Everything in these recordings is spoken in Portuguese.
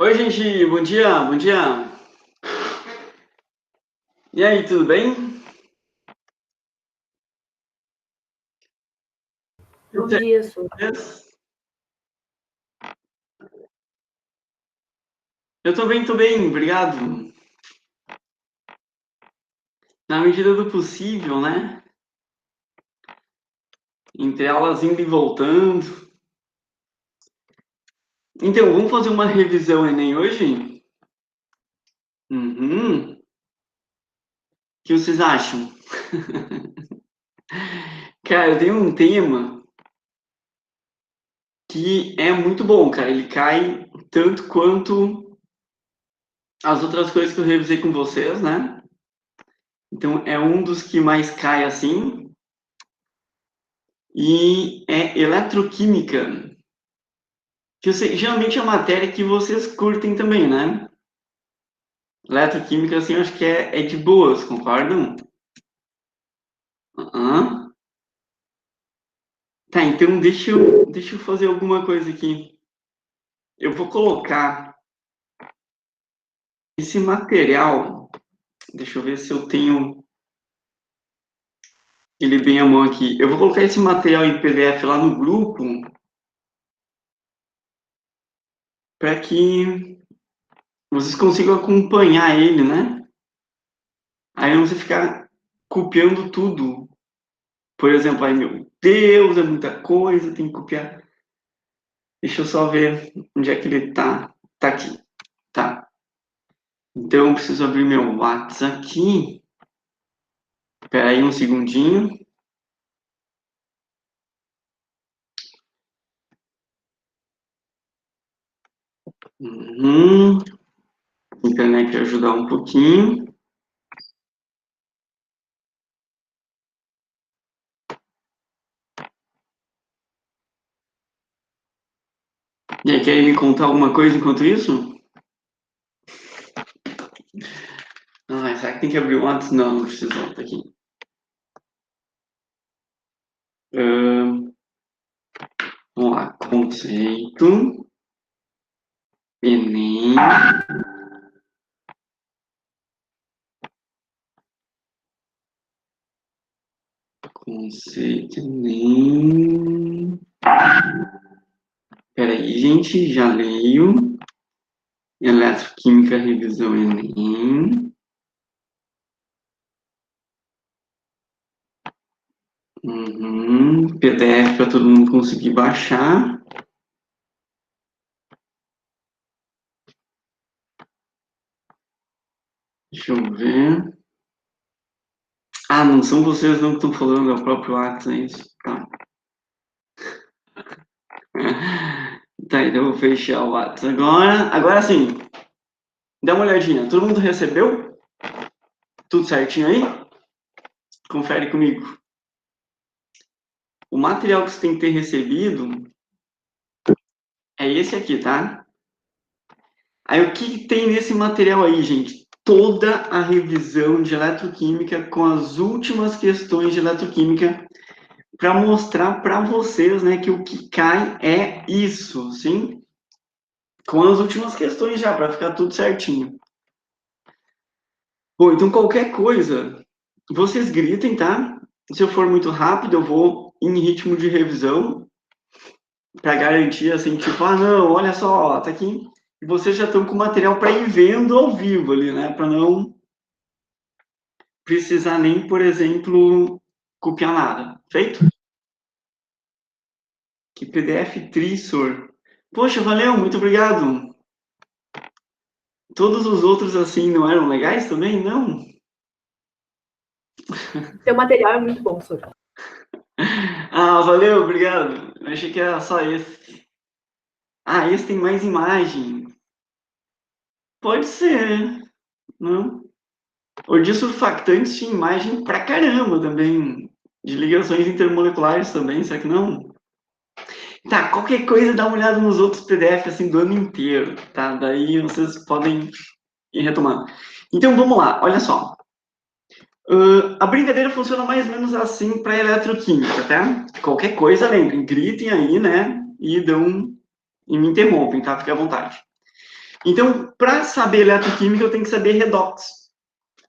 Oi, gente, bom dia, bom dia. E aí, tudo bem? Bom dia, Su. Eu tô bem, obrigado. Na medida do possível, né? Entre aulas indo e voltando. Então, vamos fazer uma revisão Enem hoje? Uhum. O que vocês acham? Cara, eu tenho um tema que é muito bom, cara. Ele cai tanto quanto as outras coisas que eu revisei com vocês, né? Então, é um dos que mais cai assim. E é eletroquímica. Que geralmente é a matéria que vocês curtem também, né? Eletroquímica, assim, eu acho que é de boas, concordam? Uhum. Tá, então deixa eu fazer alguma coisa aqui. Eu vou colocar esse material, deixa eu ver se eu tenho ele bem à mão aqui. Eu vou colocar esse material em PDF lá no grupo para que vocês consigam acompanhar ele, né? Aí não você ficar copiando tudo. Por exemplo, aí, meu Deus, é muita coisa, tem que copiar. Deixa eu só ver onde é que ele tá. Tá aqui. Tá. Então, eu preciso abrir meu WhatsApp aqui. Espera aí um segundinho. Uhum. A internet ajudar um pouquinho. E aí, quer me contar alguma coisa enquanto isso? Ah, será que tem que abrir o WhatsApp? Não, não precisa. Tá aqui. Vamos lá. Conceito. Enem. Conceito Enem. Peraí, gente, já leio. Eletroquímica, revisão Enem. Uhum. PDF para todo mundo conseguir baixar. Deixa eu ver. Ah, não são vocês não que estão falando, é o próprio WhatsApp, é isso? Tá. Tá, então eu vou fechar o WhatsApp agora. Agora sim, dá uma olhadinha. Todo mundo recebeu? Tudo certinho aí? Confere comigo. O material que você tem que ter recebido é esse aqui, tá? Aí o que tem nesse material aí, gente? Toda a revisão de eletroquímica com as últimas questões de eletroquímica para mostrar para vocês, né, que o que cai é isso, sim? Com as últimas questões já, para ficar tudo certinho. Bom, então qualquer coisa, vocês gritem, tá? Se eu for muito rápido, eu vou em ritmo de revisão para garantir, assim, tipo, ah, não, olha só, tá aqui. E vocês já estão com material para ir vendo ao vivo ali, né? Para não precisar nem, por exemplo, copiar nada. Feito? Que PDF trissor. Poxa, valeu, muito obrigado. Todos os outros, assim, não eram legais também? Não? Seu material é muito bom, Su. Ah, valeu, obrigado. Eu achei que era só esse. Ah, esse tem mais imagem. Pode ser, não? O de surfactantes tinha imagem pra caramba também. De ligações intermoleculares também, será que não? Tá, qualquer coisa dá uma olhada nos outros PDF assim do ano inteiro, tá? Daí vocês podem ir retomando. Então vamos lá, olha só. A brincadeira funciona mais ou menos assim para eletroquímica, tá? Qualquer coisa, lembrem, gritem aí, né? E me interrompem, tá? Fique à vontade. Então, para saber eletroquímica, eu tenho que saber redox.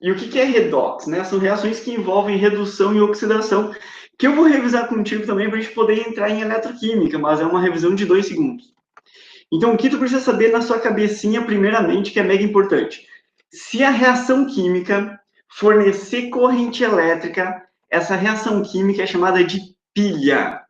E o que é redox, né? São reações que envolvem redução e oxidação, que eu vou revisar contigo também para a gente poder entrar em eletroquímica, mas é uma revisão de 2 segundos. Então, o que tu precisa saber na sua cabecinha, primeiramente, que é mega importante. Se a reação química fornecer corrente elétrica, essa reação química é chamada de pilha.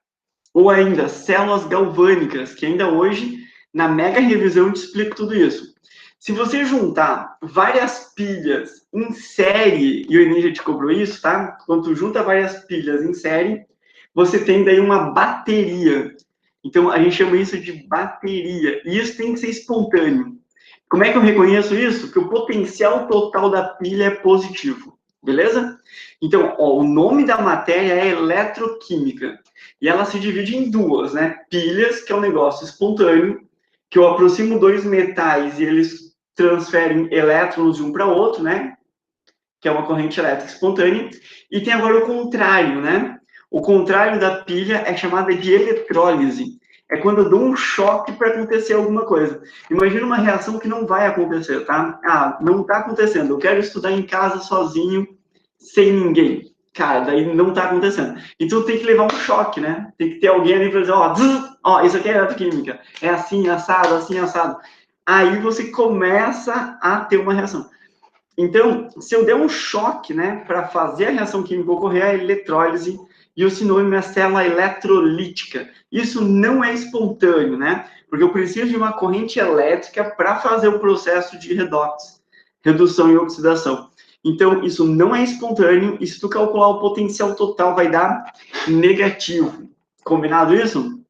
Ou ainda, células galvânicas, que ainda hoje, na mega revisão, eu te explico tudo isso. Se você juntar várias pilhas em série, e o Enem já te cobrou isso, tá? Quando tu junta várias pilhas em série, você tem daí uma bateria. Então, a gente chama isso de bateria. E isso tem que ser espontâneo. Como é que eu reconheço isso? Que o potencial total da pilha é positivo. Beleza? Então, ó, o nome da matéria é eletroquímica. E ela se divide em duas, né? Pilhas, que é um negócio espontâneo, que eu aproximo dois metais e eles transferem elétrons de um para outro, né? Que é uma corrente elétrica espontânea. E tem agora o contrário, né? O contrário da pilha é chamada de eletrólise. É quando eu dou um choque para acontecer alguma coisa. Imagina uma reação que não vai acontecer, tá? Ah, não está acontecendo. Eu quero estudar em casa sozinho, sem ninguém. Cara, daí não está acontecendo. Então tem que levar um choque, né? Tem que ter alguém ali para dizer, ó, isso aqui é eletroquímica. É assim, assado, assim, assado. Aí você começa a ter uma reação. Então, se eu der um choque, né, para fazer a reação química ocorrer, a eletrólise, e o sinônimo é célula eletrolítica. Isso não é espontâneo, né? Porque eu preciso de uma corrente elétrica para fazer o processo de redox, redução e oxidação. Então, isso não é espontâneo, e se tu calcular o potencial total, vai dar negativo. Combinado isso?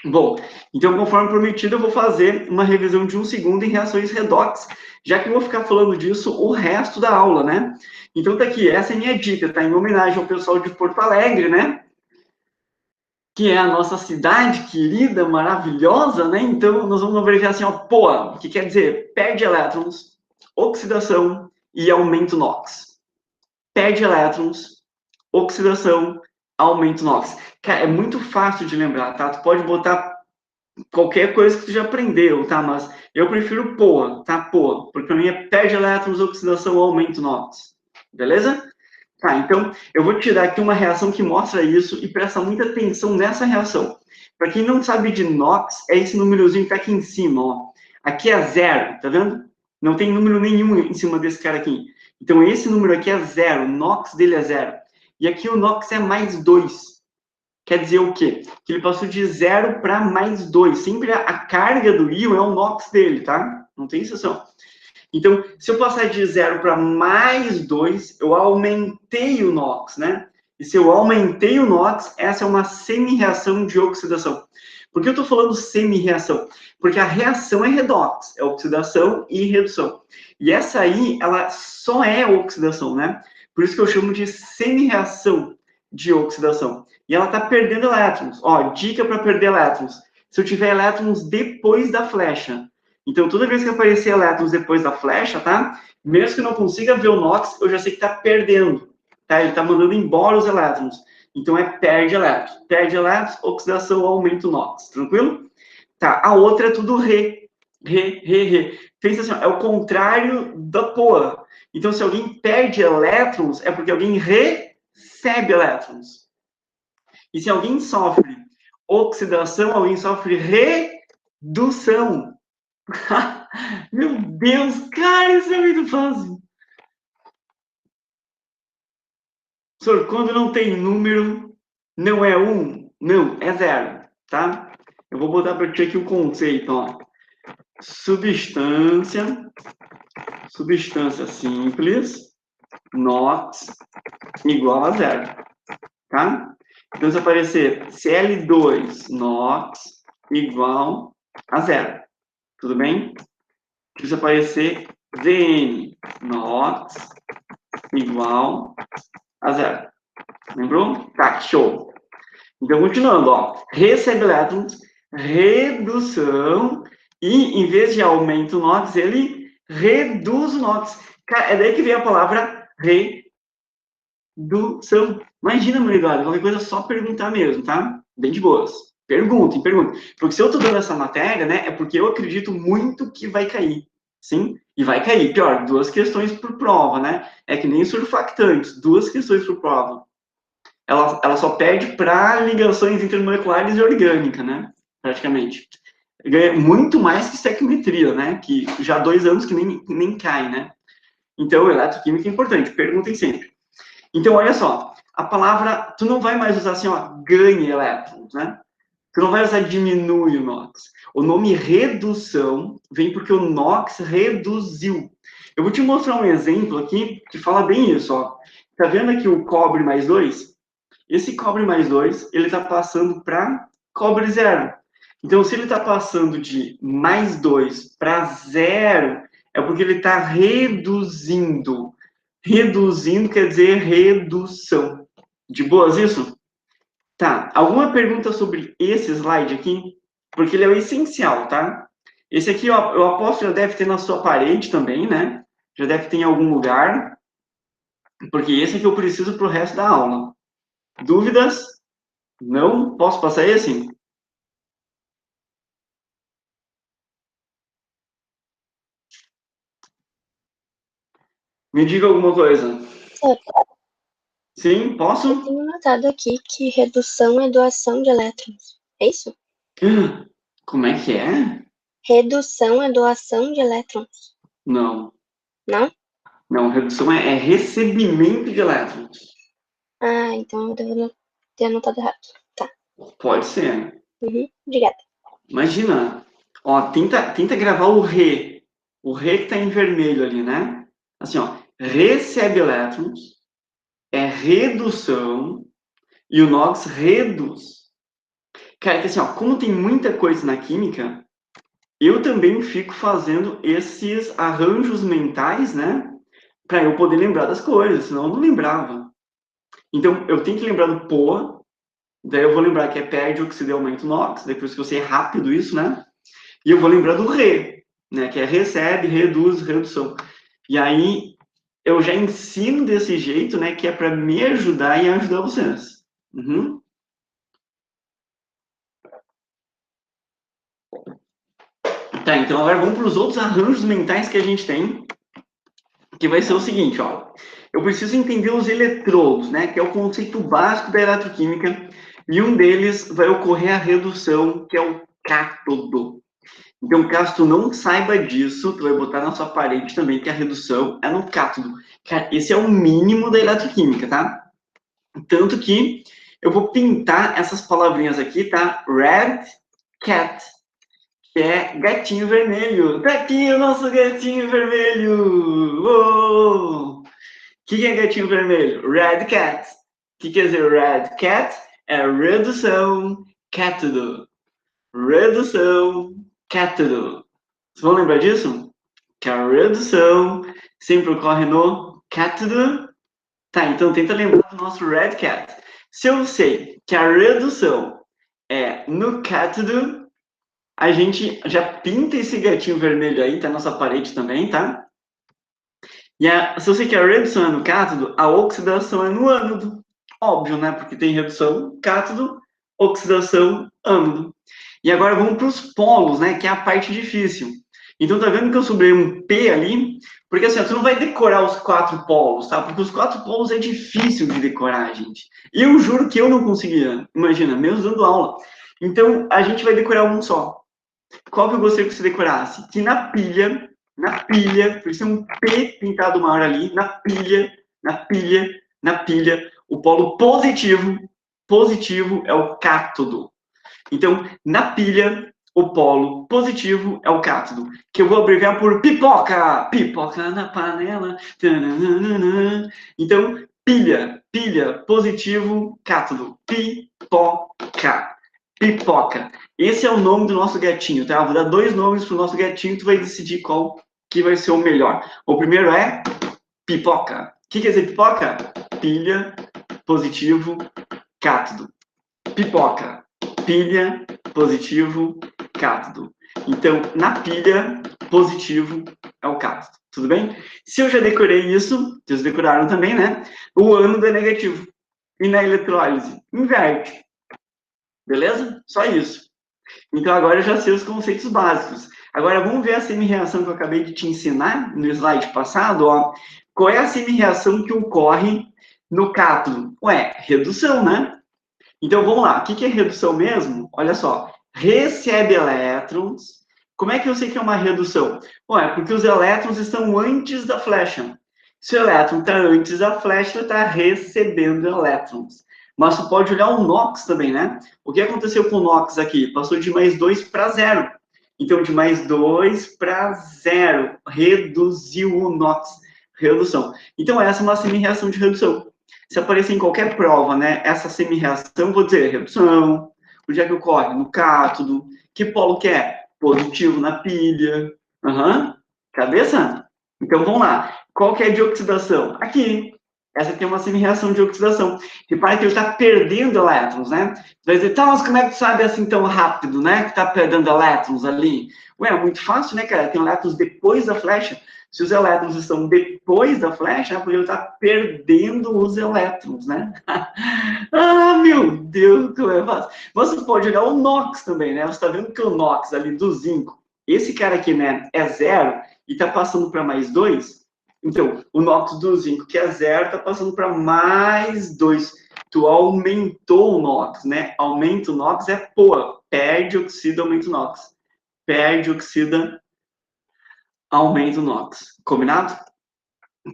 Bom, então, conforme prometido, eu vou fazer uma revisão de 1 segundo em reações redox, já que eu vou ficar falando disso o resto da aula, né? Então, tá aqui, essa é a minha dica, tá? Em homenagem ao pessoal de Porto Alegre, né? Que é a nossa cidade querida, maravilhosa, né? Então, nós vamos abreviar assim, ó, POA, que quer dizer perde elétrons, oxidação e aumento NOx. Perde elétrons, oxidação, aumento NOx. Cara, é muito fácil de lembrar, tá? Tu pode botar qualquer coisa que tu já aprendeu, tá? Mas eu prefiro POA, tá? POA, porque para mim é perde elétrons, oxidação, aumento NOx. Beleza? Tá, então eu vou tirar aqui uma reação que mostra isso e presta muita atenção nessa reação. Para quem não sabe de NOx, é esse númerozinho que tá aqui em cima, ó. Aqui é 0, tá vendo? Não tem número nenhum em cima desse cara aqui. Então esse número aqui é 0, o NOx dele é 0. E aqui o NOx é mais 2. Quer dizer o quê? Que ele passou de 0 para mais 2. Sempre a carga do íon é o NOx dele, tá? Não tem exceção. Então, se eu passar de 0 para mais 2, eu aumentei o NOx, né? E se eu aumentei o NOx, essa é uma semi-reação de oxidação. Por que eu estou falando semi-reação? Porque a reação é redox, é oxidação e redução. E essa aí, ela só é oxidação, né? Por isso que eu chamo de semi-reação de oxidação. E ela está perdendo elétrons. Ó, dica para perder elétrons. Se eu tiver elétrons depois da flecha. Então, toda vez que aparecer elétrons depois da flecha, tá? Mesmo que eu não consiga ver o NOx, eu já sei que está perdendo. Tá? Ele está mandando embora os elétrons. Então, é perde elétrons. Perde elétrons, oxidação, aumenta o NOx. Tranquilo? Tá. A outra é tudo re. Pensa assim, ó, é o contrário da POA. Então, se alguém perde elétrons, é porque alguém recebe elétrons. E se alguém sofre oxidação, alguém sofre redução. Meu Deus, cara, isso é muito fácil. Professor, quando não tem número, não é 1, não, é 0, tá? Eu vou botar para ti aqui o conceito, ó. Substância simples, NOx igual a 0, tá? Então, se aparecer Cl2 NOx igual a 0, tudo bem? Se aparecer Zn NOx igual a 0. Lembrou? Tá, show. Então, continuando, ó. Recebe elétrons, redução, e em vez de aumento NOx, ele reduz o NOx. Cara, é daí que vem a palavra redução. Imagina, meu ligado, qualquer coisa é só perguntar mesmo, tá? Bem de boas. Perguntem. Porque se eu estou dando essa matéria, né, é porque eu acredito muito que vai cair. Sim? E vai cair. Pior, 2 questões por prova, né? É que nem surfactantes, 2 questões por prova. Ela só perde para ligações intermoleculares e orgânica, né? Praticamente. Ganha muito mais que estequiometria, né? Que já há 2 anos que nem cai, né? Então, eletroquímica é importante. Perguntem sempre. Então, olha só. A palavra, tu não vai mais usar assim, ó, ganhe elétrons, né? Tu não vai usar diminui o NOx. O nome redução vem porque o NOx reduziu. Eu vou te mostrar um exemplo aqui que fala bem isso, ó. Tá vendo aqui o cobre mais 2? Esse cobre mais 2, ele está passando para cobre zero. Então, se ele está passando de mais 2 para zero, é porque ele está reduzindo. Reduzindo quer dizer redução. De boas isso? Tá. Alguma pergunta sobre esse slide aqui? Porque ele é o essencial, tá? Esse aqui, ó, eu aposto que já deve ter na sua parede também, né? Já deve ter em algum lugar. Porque esse aqui eu preciso para o resto da aula. Dúvidas? Não? Posso passar esse? Me diga alguma coisa. Sim, Eu posso? tenho notado aqui que redução é doação de elétrons. É isso? Como é que é? Redução é doação de elétrons. Não. Não? Não, redução é recebimento de elétrons. Ah, então eu deveria ter anotado errado. Tá. Pode ser. Obrigada. Imagina. Ó, tenta gravar o Re. O Re que tá em vermelho ali, né? Assim, ó. Recebe elétrons, é redução, e o NOx reduz. Cara, que assim, ó, como tem muita coisa na química, eu também fico fazendo esses arranjos mentais, né? Para eu poder lembrar das coisas, senão eu não lembrava. Então, eu tenho que lembrar do POA, daí eu vou lembrar que é perde, oxida e aumenta o NOx, depois que eu sei rápido isso, né? E eu vou lembrar do RE, né? Que é recebe, reduz, redução. E aí, eu já ensino desse jeito, né? Que é para me ajudar e ajudar vocês. Uhum. Tá, então agora vamos para os outros arranjos mentais que a gente tem, que vai ser o seguinte, ó. Eu preciso entender os eletrodos, né? Que é o conceito básico da eletroquímica, e um deles vai ocorrer a redução, que é o cátodo. Então, caso tu não saiba disso, tu vai botar na sua parede também que a redução é no cátodo. Cara, esse é o mínimo da eletroquímica, tá? Tanto que eu vou pintar essas palavrinhas aqui, tá? Red cat, que é gatinho vermelho. Tá aqui o nosso gatinho vermelho! Uou! O que é gatinho vermelho? Red cat. O que quer dizer red cat? É redução, cátodo. Redução, cátodo. Vocês vão lembrar disso? Que a redução sempre ocorre no cátodo. Tá, então tenta lembrar do nosso red cat. Se eu sei que a redução é no cátodo, a gente já pinta esse gatinho vermelho aí, tá na nossa parede também, tá? Se eu sei que a redução é no cátodo, a oxidação é no ânodo. Óbvio, né? Porque tem redução cátodo, oxidação ânodo. E agora vamos para os polos, né? Que é a parte difícil. Então, tá vendo que eu subrei um P ali? Porque assim, ó, tu não vai decorar os 4 polos, tá? Porque os 4 polos é difícil de decorar, gente. E eu juro que eu não conseguia. Imagina, mesmo dando aula. Então, a gente vai decorar um só. Qual que eu gostaria que você decorasse? Que na pilha, por isso é um P pintado maior ali, na pilha, o polo positivo é o cátodo. Então, na pilha, o polo positivo é o cátodo, que eu vou abreviar por pipoca, pipoca na panela. Tananana. Então, pilha, positivo, cátodo, pipoca, pipoca. Esse é o nome do nosso gatinho, tá? Eu vou dar 2 nomes pro nosso gatinho, tu vai decidir qual que vai ser o melhor. O primeiro é pipoca. O que quer dizer pipoca? Pilha, positivo, cátodo. Pipoca. Pilha, positivo, cátodo. Então, na pilha, positivo é o cátodo. Tudo bem? Se eu já decorei isso, vocês decoraram também, né? O ânodo é negativo. E na eletrólise? Inverte. Beleza? Só isso. Então, agora eu já sei os conceitos básicos. Agora, vamos ver a semi-reação que eu acabei de te ensinar no slide passado. Ó. Qual é a semi-reação que ocorre no cátodo? Ué, redução, né? Então, vamos lá. O que é redução mesmo? Olha só. Recebe elétrons. Como é que eu sei que é uma redução? Ué, porque os elétrons estão antes da flecha. Se o elétron está antes da flecha, ele está recebendo elétrons. Mas você pode olhar o NOx também, né? O que aconteceu com o NOx aqui? Passou de mais 2 para 0. Então, de mais 2 para 0. Reduziu o NOx. Redução. Então, essa é uma semi-reação de redução. Se aparecer em qualquer prova, né, essa semi-reação, vou dizer redução. Onde é que ocorre? No cátodo. Que polo que é? Positivo na pilha. Uhum. Cabeça? Então, vamos lá. Qual que é de oxidação? Aqui. Essa aqui é uma semi-reação de oxidação. Repare que ele está perdendo elétrons, né? Você vai dizer, tá, mas como é que tu sabe assim tão rápido, né? Que está perdendo elétrons ali? Ué, é muito fácil, né, cara? Tem elétrons depois da flecha. Se os elétrons estão depois da flecha, é porque ele está perdendo os elétrons, né? Ah, meu Deus, como é fácil. Você pode olhar o NOx também, né? Você está vendo que o NOx ali do zinco, esse cara aqui, né, é 0 e está passando para mais 2. Então, o NOx do zinco, que é 0, está passando para mais 2. Tu aumentou o NOx, né? Aumenta o NOx é pô, perde, oxida, aumenta o NOx. Perde, oxida, aumenta o NOx. Combinado?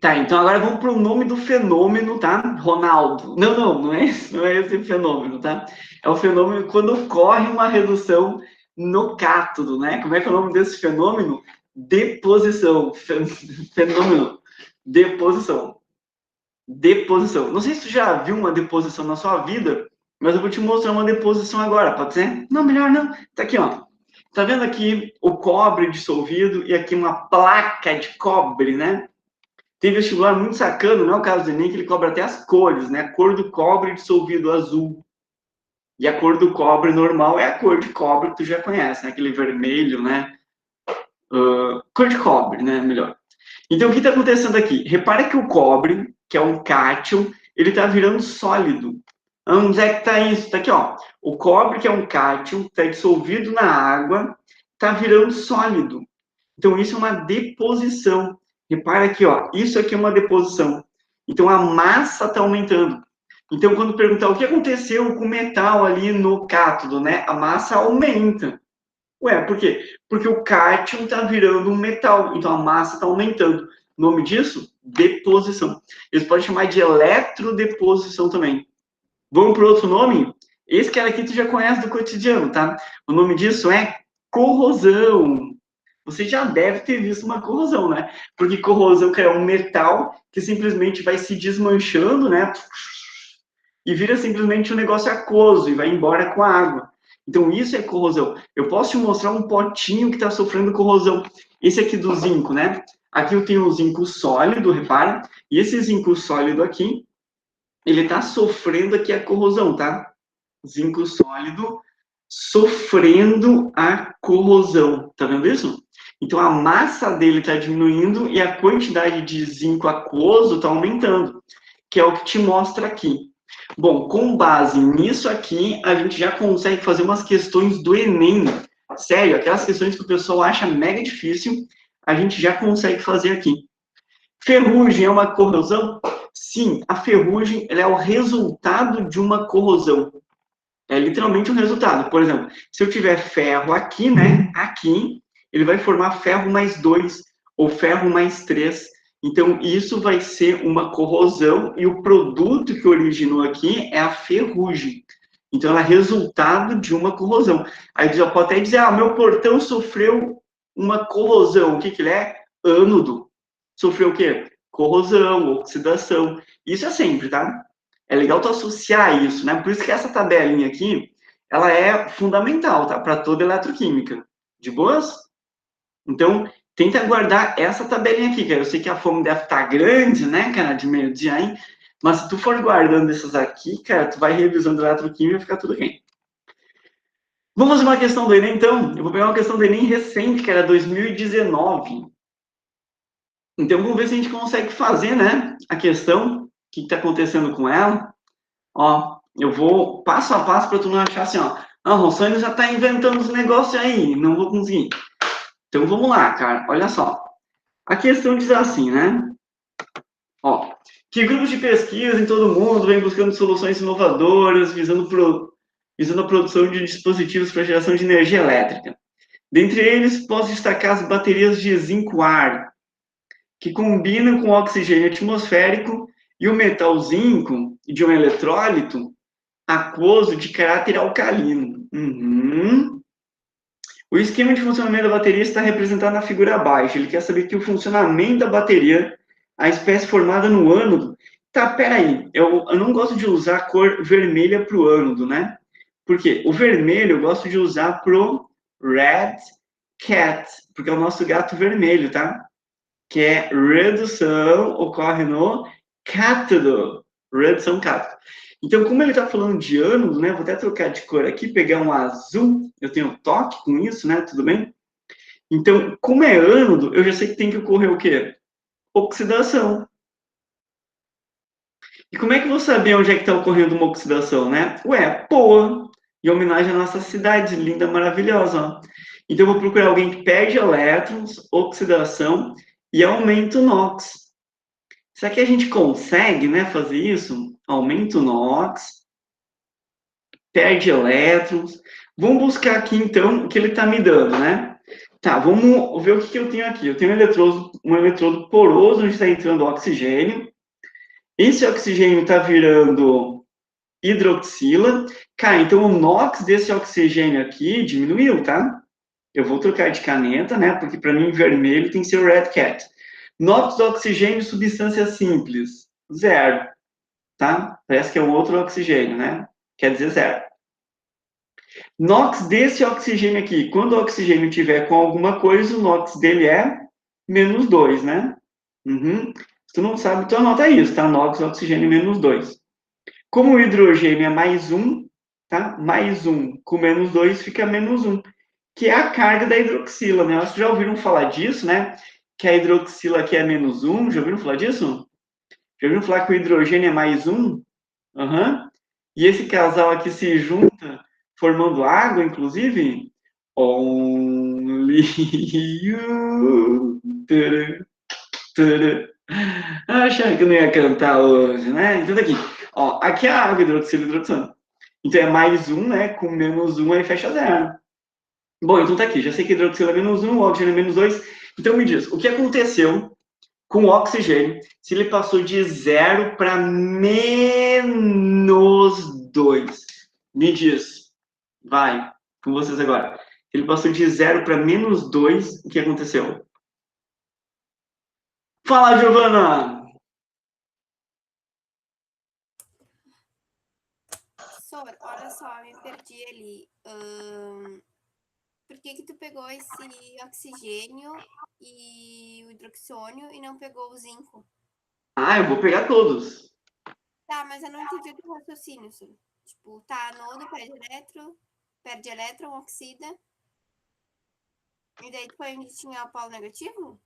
Tá, então agora vamos para o nome do fenômeno, tá? Ronaldo. Não é esse fenômeno, tá? É o fenômeno quando ocorre uma redução no cátodo, né? Como é que é o nome desse fenômeno? Deposição. Fenômeno. Deposição. Deposição. Não sei se tu já viu uma deposição na sua vida, mas eu vou te mostrar uma deposição agora, pode ser? Não, melhor não. Tá aqui, ó. Tá vendo aqui o cobre dissolvido e aqui uma placa de cobre, né? Tem vestibular muito sacana, não é o caso do Enem, que ele cobra até as cores, né? A cor do cobre dissolvido azul. E a cor do cobre normal é a cor de cobre que tu já conhece, né? Aquele vermelho, né? Cor de cobre, né? Melhor. Então, o que está acontecendo aqui? Repara que o cobre, que é um cátion, ele está virando sólido. Onde é que está isso? Está aqui, ó. O cobre, que é um cátion, está dissolvido na água, está virando sólido. Então, isso é uma deposição. Repara aqui, ó. Isso aqui é uma deposição. Então, a massa está aumentando. Então, quando perguntar o que aconteceu com o metal ali no cátodo, né? A massa aumenta. Ué, por quê? Porque o cátion está virando um metal, então a massa está aumentando. O nome disso? Deposição. Eles podem chamar de eletrodeposição também. Vamos para outro nome? Esse cara aqui tu já conhece do cotidiano, tá? O nome disso é corrosão. Você já deve ter visto uma corrosão, né? Porque corrosão é um metal que simplesmente vai se desmanchando, né? E vira simplesmente um negócio aquoso e vai embora com a água. Então, isso é corrosão. Eu posso te mostrar um potinho que está sofrendo corrosão. Esse aqui do zinco, né? Aqui eu tenho um zinco sólido, repara. E esse zinco sólido aqui, ele está sofrendo aqui a corrosão, tá? Zinco sólido sofrendo a corrosão. Tá vendo isso? Então, a massa dele está diminuindo e a quantidade de zinco aquoso está aumentando, que é o que te mostra aqui. Bom, com base nisso aqui, a gente já consegue fazer umas questões do Enem. Sério, aquelas questões que o pessoal acha mega difícil, a gente já consegue fazer aqui. Ferrugem é uma corrosão? Sim, a ferrugem ela é o resultado de uma corrosão. É literalmente um resultado. Por exemplo, se eu tiver ferro aqui, né? Aqui, ele vai formar ferro mais 2 ou ferro mais 3. Então, isso vai ser uma corrosão e o produto que originou aqui é a ferrugem. Então, ela é resultado de uma corrosão. Aí já pode até dizer, o meu portão sofreu uma corrosão. O que que ele é? Ânodo. Sofreu o quê? Corrosão, oxidação. Isso é sempre, tá? É legal tu associar isso, né? Por isso que essa tabelinha aqui, ela é fundamental, tá? Para toda eletroquímica. De boas? Então, tenta guardar essa tabelinha aqui, cara. Eu sei que a fome deve estar grande, né, cara, de meio-dia, hein? Mas se tu for guardando essas aqui, cara, tu vai revisando eletroquímica e vai ficar tudo bem. Vamos fazer uma questão do Enem, então? Eu vou pegar uma questão do Enem recente, que era 2019. Então, vamos ver se a gente consegue fazer, né, a questão, o que está acontecendo com ela. Ó, Eu vou passo a passo para tu não achar assim, ó. Não, o Rosane já tá inventando os negócios aí, não vou conseguir. Então vamos lá, cara. Olha só. A questão diz assim, né? Ó, que grupos de pesquisa em todo o mundo vêm buscando soluções inovadoras, visando a produção de dispositivos para geração de energia elétrica. Dentre eles, posso destacar as baterias de zinco-ar, que combinam com o oxigênio atmosférico e o metal zinco de um eletrólito aquoso de caráter alcalino. Uhum. O esquema de funcionamento da bateria está representado na figura abaixo. Ele quer saber que o funcionamento da bateria, a espécie formada no ânodo. Tá, peraí, eu não gosto de usar a cor vermelha para o ânodo, né? Porque o vermelho eu gosto de usar pro red cat, porque é o nosso gato vermelho, tá? Que é redução, ocorre no cátodo. Redução cátodo. Então, como ele está falando de ânodo, né? Vou até trocar de cor aqui, pegar um azul. Eu tenho toque com isso, né? Tudo bem? Então, como é ânodo, eu já sei que tem que ocorrer o quê? Oxidação. E como é que eu vou saber onde é que está ocorrendo uma oxidação, né? Ué, Poa. Em homenagem à nossa cidade linda, maravilhosa. Ó. Então, eu vou procurar alguém que perde elétrons, oxidação e aumenta o NOx. Será que a gente consegue, né, fazer isso? Aumenta o NOx, perde elétrons. Vamos buscar aqui, então, o que ele está me dando, né? Tá, vamos ver o que eu tenho aqui. Eu tenho um eletrodo poroso, onde está entrando oxigênio. Esse oxigênio está virando hidroxila. Cara, então o NOx desse oxigênio aqui diminuiu, tá? Eu vou trocar de caneta, né? Porque para mim vermelho tem que ser o Red Cat. NOx do oxigênio, substância simples, zero, tá? Parece que é um outro oxigênio, né? Quer dizer zero. NOx desse oxigênio aqui, quando o oxigênio tiver com alguma coisa, o NOx dele é menos 2, né? Uhum. Se tu não sabe, tu anota isso, tá? NOx, oxigênio, menos 2. Como o hidrogênio é mais 1, tá? Mais 1 com menos 2 fica menos 1, que é a carga da hidroxila, né? Vocês já ouviram falar disso, né? Que a hidroxila aqui é menos 1, já ouviram falar disso? Já ouviram falar que o hidrogênio é mais 1? Uhum. E esse casal aqui se junta, formando água, inclusive. Only you. Tada, tada. Achava que eu não ia cantar hoje, né? Então, aqui. Ó, aqui é a água, hidroxila e hidroxano. Então, é mais 1, né? Com menos 1, aí fecha zero. Bom, então tá aqui. Já sei que hidroxila é menos 1, o oxigênio é menos 2. Então, me diz, o que aconteceu com o oxigênio se ele passou de 0 para menos 2? Me diz. Vai, com vocês agora. Ele passou de 0 para menos 2, o que aconteceu? Fala, Giovana! Sor, olha só, me perdi ali. Por que tu pegou esse oxigênio e o hidroxônio e não pegou o zinco? Ah, eu vou pegar todos. Tá, mas eu não entendi o teu raciocínio, Sor. Tipo, tá, anodo, perde elétron, oxida. E daí tu foi onde tinha o polo negativo?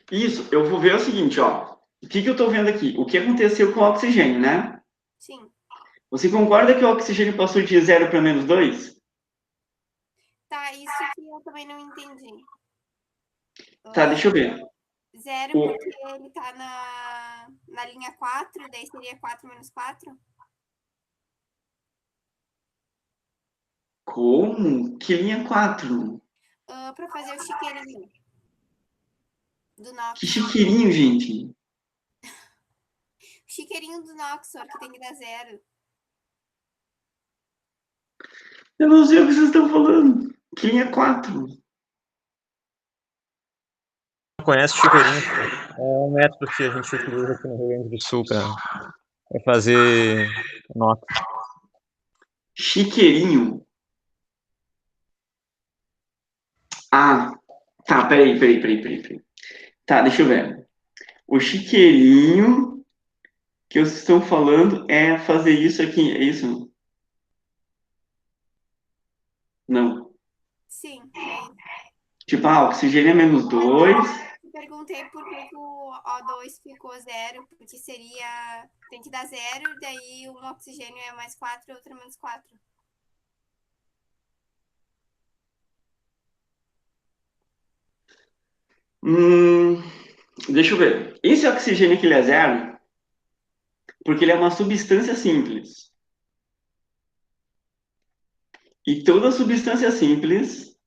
Isso, eu vou ver o seguinte, ó. O que eu tô vendo aqui? O que aconteceu com o oxigênio, né? Sim. Você concorda que o oxigênio passou de 0 para menos 2? Tá, isso que eu também não entendi. Tá, deixa eu ver. Zero porque ele tá na linha 4, daí seria 4 menos 4? Como? Que linha 4? Pra fazer o chiqueirinho do Nox. Que chiqueirinho, gente. Chiqueirinho do Nox, Sor, que tem que dar zero. Eu não sei o que vocês estão falando. Que linha 4? Conhece o chiqueirinho? É um método que a gente utiliza aqui no Rio Grande do Sul para fazer nota. Chiqueirinho. Ah, tá, peraí. Tá, deixa eu ver. O chiqueirinho que vocês estão falando é fazer isso aqui, é isso? Não. Sim, é isso. Tipo, oxigênio é menos 2. Super perguntei por que que o O2 ficou 0, porque seria... Tem que dar 0, daí um oxigênio é mais 4 e outro é menos 4. Deixa eu ver. Esse oxigênio aqui ele é 0 porque ele é uma substância simples. E toda substância simples,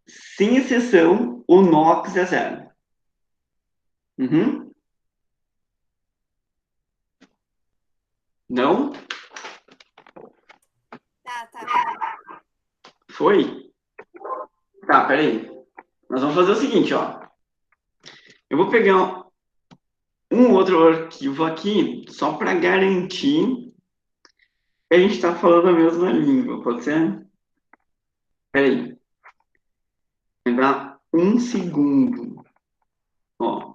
sem exceção, o NOx é 0. Uhum. Não? Tá. Foi? Tá, peraí. Nós vamos fazer o seguinte, ó. Eu vou pegar um outro arquivo aqui, só para garantir que a gente está falando a mesma língua, pode ser? Peraí. Vai dar um segundo. Ó.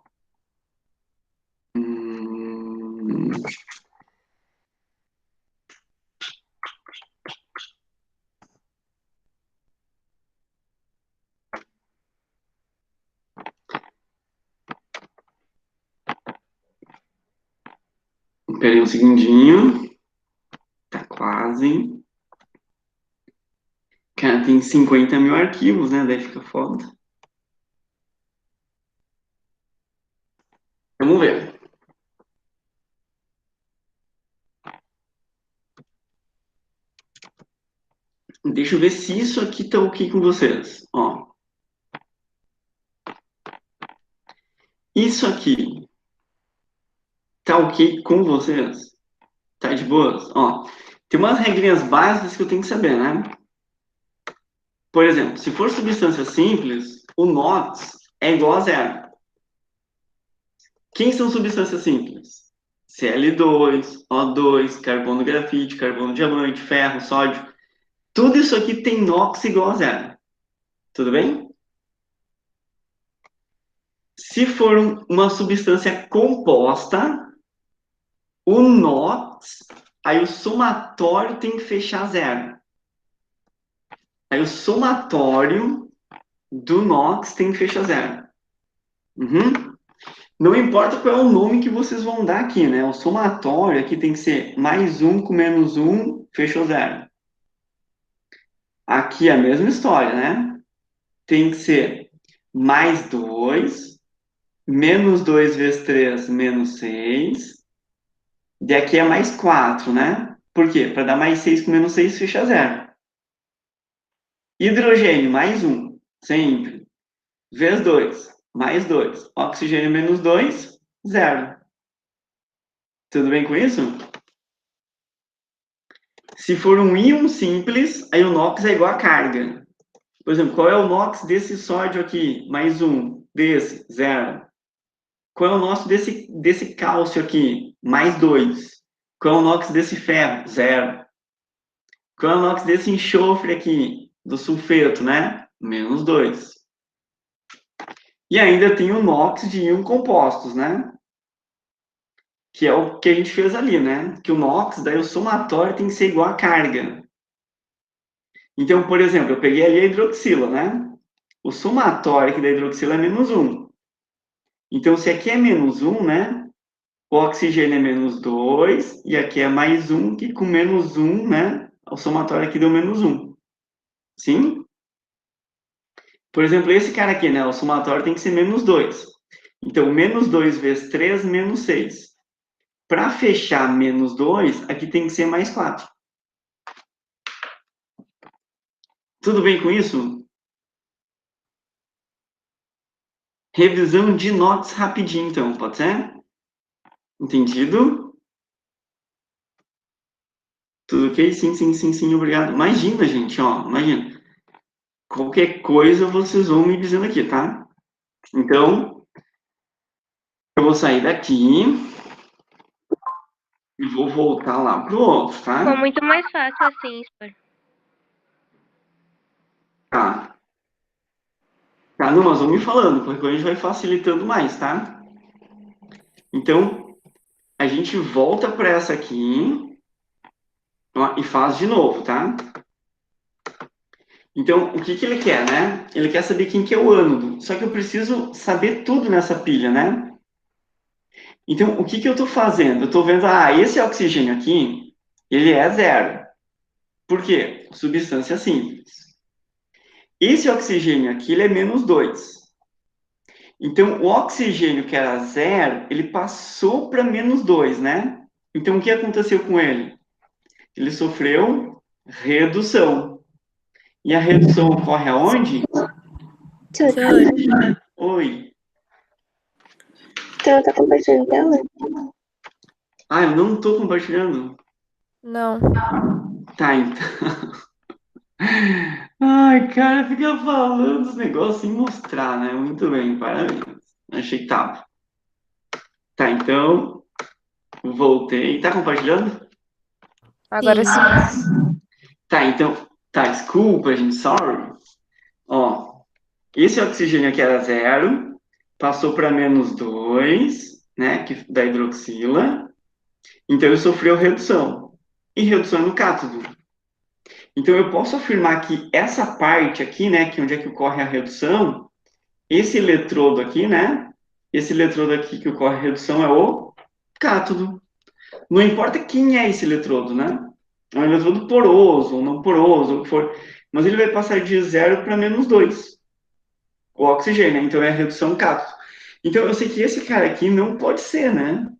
Peraí um segundinho. Tá quase. Cara, tem 50 mil arquivos, né? Daí fica foda. Vamos ver. Deixa eu ver se isso aqui tá ok com vocês. Ó. Isso aqui tá ok com vocês? Tá de boas? Ó. Tem umas regrinhas básicas que eu tenho que saber, né? Por exemplo, se for substância simples, o NOx é igual a 0. Quem são substâncias simples? Cl2, O2, carbono grafite, carbono diamante, ferro, sódio. Tudo isso aqui tem NOx igual a 0. Tudo bem? Se for uma substância composta, o NOx, aí o somatório tem que fechar 0. Aí o somatório do NOx tem que fechar 0. Uhum. Não importa qual é o nome que vocês vão dar aqui, né? O somatório aqui tem que ser mais 1 com menos 1, fechou 0. Aqui é a mesma história, né? Tem que ser mais 2, menos 2 vezes 3, menos 6. E aqui é mais 4, né? Por quê? Para dar mais 6 com menos 6, fecha 0. Hidrogênio, mais 1, sempre. Vezes 2, mais 2. Oxigênio, menos 2, 0. Tudo bem com isso? Se for um íon simples, aí o NOx é igual a carga. Por exemplo, qual é o NOx desse sódio aqui? Mais 1. Desse, 0. Qual é o NOx desse cálcio aqui? Mais 2. Qual é o NOx desse ferro? 0. Qual é o NOx desse enxofre aqui? Do sulfeto, né? Menos 2. E ainda tem o NOx de íon compostos, né? Que é o que a gente fez ali, né? Que o NOx, daí o somatório tem que ser igual a carga. Então, por exemplo, eu peguei ali a hidroxila, né? O somatório aqui da hidroxila é menos 1. Então, se aqui é menos 1, né? O oxigênio é menos 2, e aqui é mais 1, que com menos 1, né? O somatório aqui deu menos 1. Sim? Por exemplo, esse cara aqui, né? O somatório tem que ser menos 2. Então, menos 2 vezes 3, menos 6. Para fechar menos 2, aqui tem que ser mais 4. Tudo bem com isso? Revisão de NOx rapidinho, então, pode ser? Entendido? Tudo ok? Sim, obrigado. Imagina, gente, ó, imagina. Qualquer coisa vocês vão me dizendo aqui, tá? Então, eu vou sair daqui e vou voltar lá pro outro, tá? Ficou muito mais fácil assim, Spor. Tá. Tá, não, mas vão me falando, porque a gente vai facilitando mais, tá? Então, a gente volta para essa aqui, ó, e faz de novo, tá? Então, o que que ele quer, né? Ele quer saber quem que é o ânodo. Só que eu preciso saber tudo nessa pilha, né? Então, o que que eu estou fazendo? Eu estou vendo, esse oxigênio aqui, ele é 0. Por quê? Substância simples. Esse oxigênio aqui, ele é -2. Então, o oxigênio que era 0, ele passou para -2, né? Então, o que aconteceu com ele? Ele sofreu redução. E a redução ocorre aonde? Oi. Então, ela tá compartilhando tela? Eu não estou compartilhando. Não. Tá, então. Ai, cara, fica falando os negócios sem mostrar, né? Muito bem, parabéns. Achei que tava. Tá, então. Voltei. Tá compartilhando? Agora sim. Tá, então. Tá, desculpa, gente. Sorry. Ó, esse oxigênio aqui era 0, passou para -2, né? Da hidroxila. Então ele sofreu redução. E redução no cátodo. Então eu posso afirmar que essa parte aqui, né? Que onde é que ocorre a redução, esse eletrodo aqui, né? Esse eletrodo aqui que ocorre a redução é o cátodo. Não importa quem é esse eletrodo, né? É um eletrodo poroso ou não poroso, ou o que for. Mas ele vai passar de 0 para -2. O oxigênio, né? Então é a redução cátodo. Então eu sei que esse cara aqui não pode ser, né?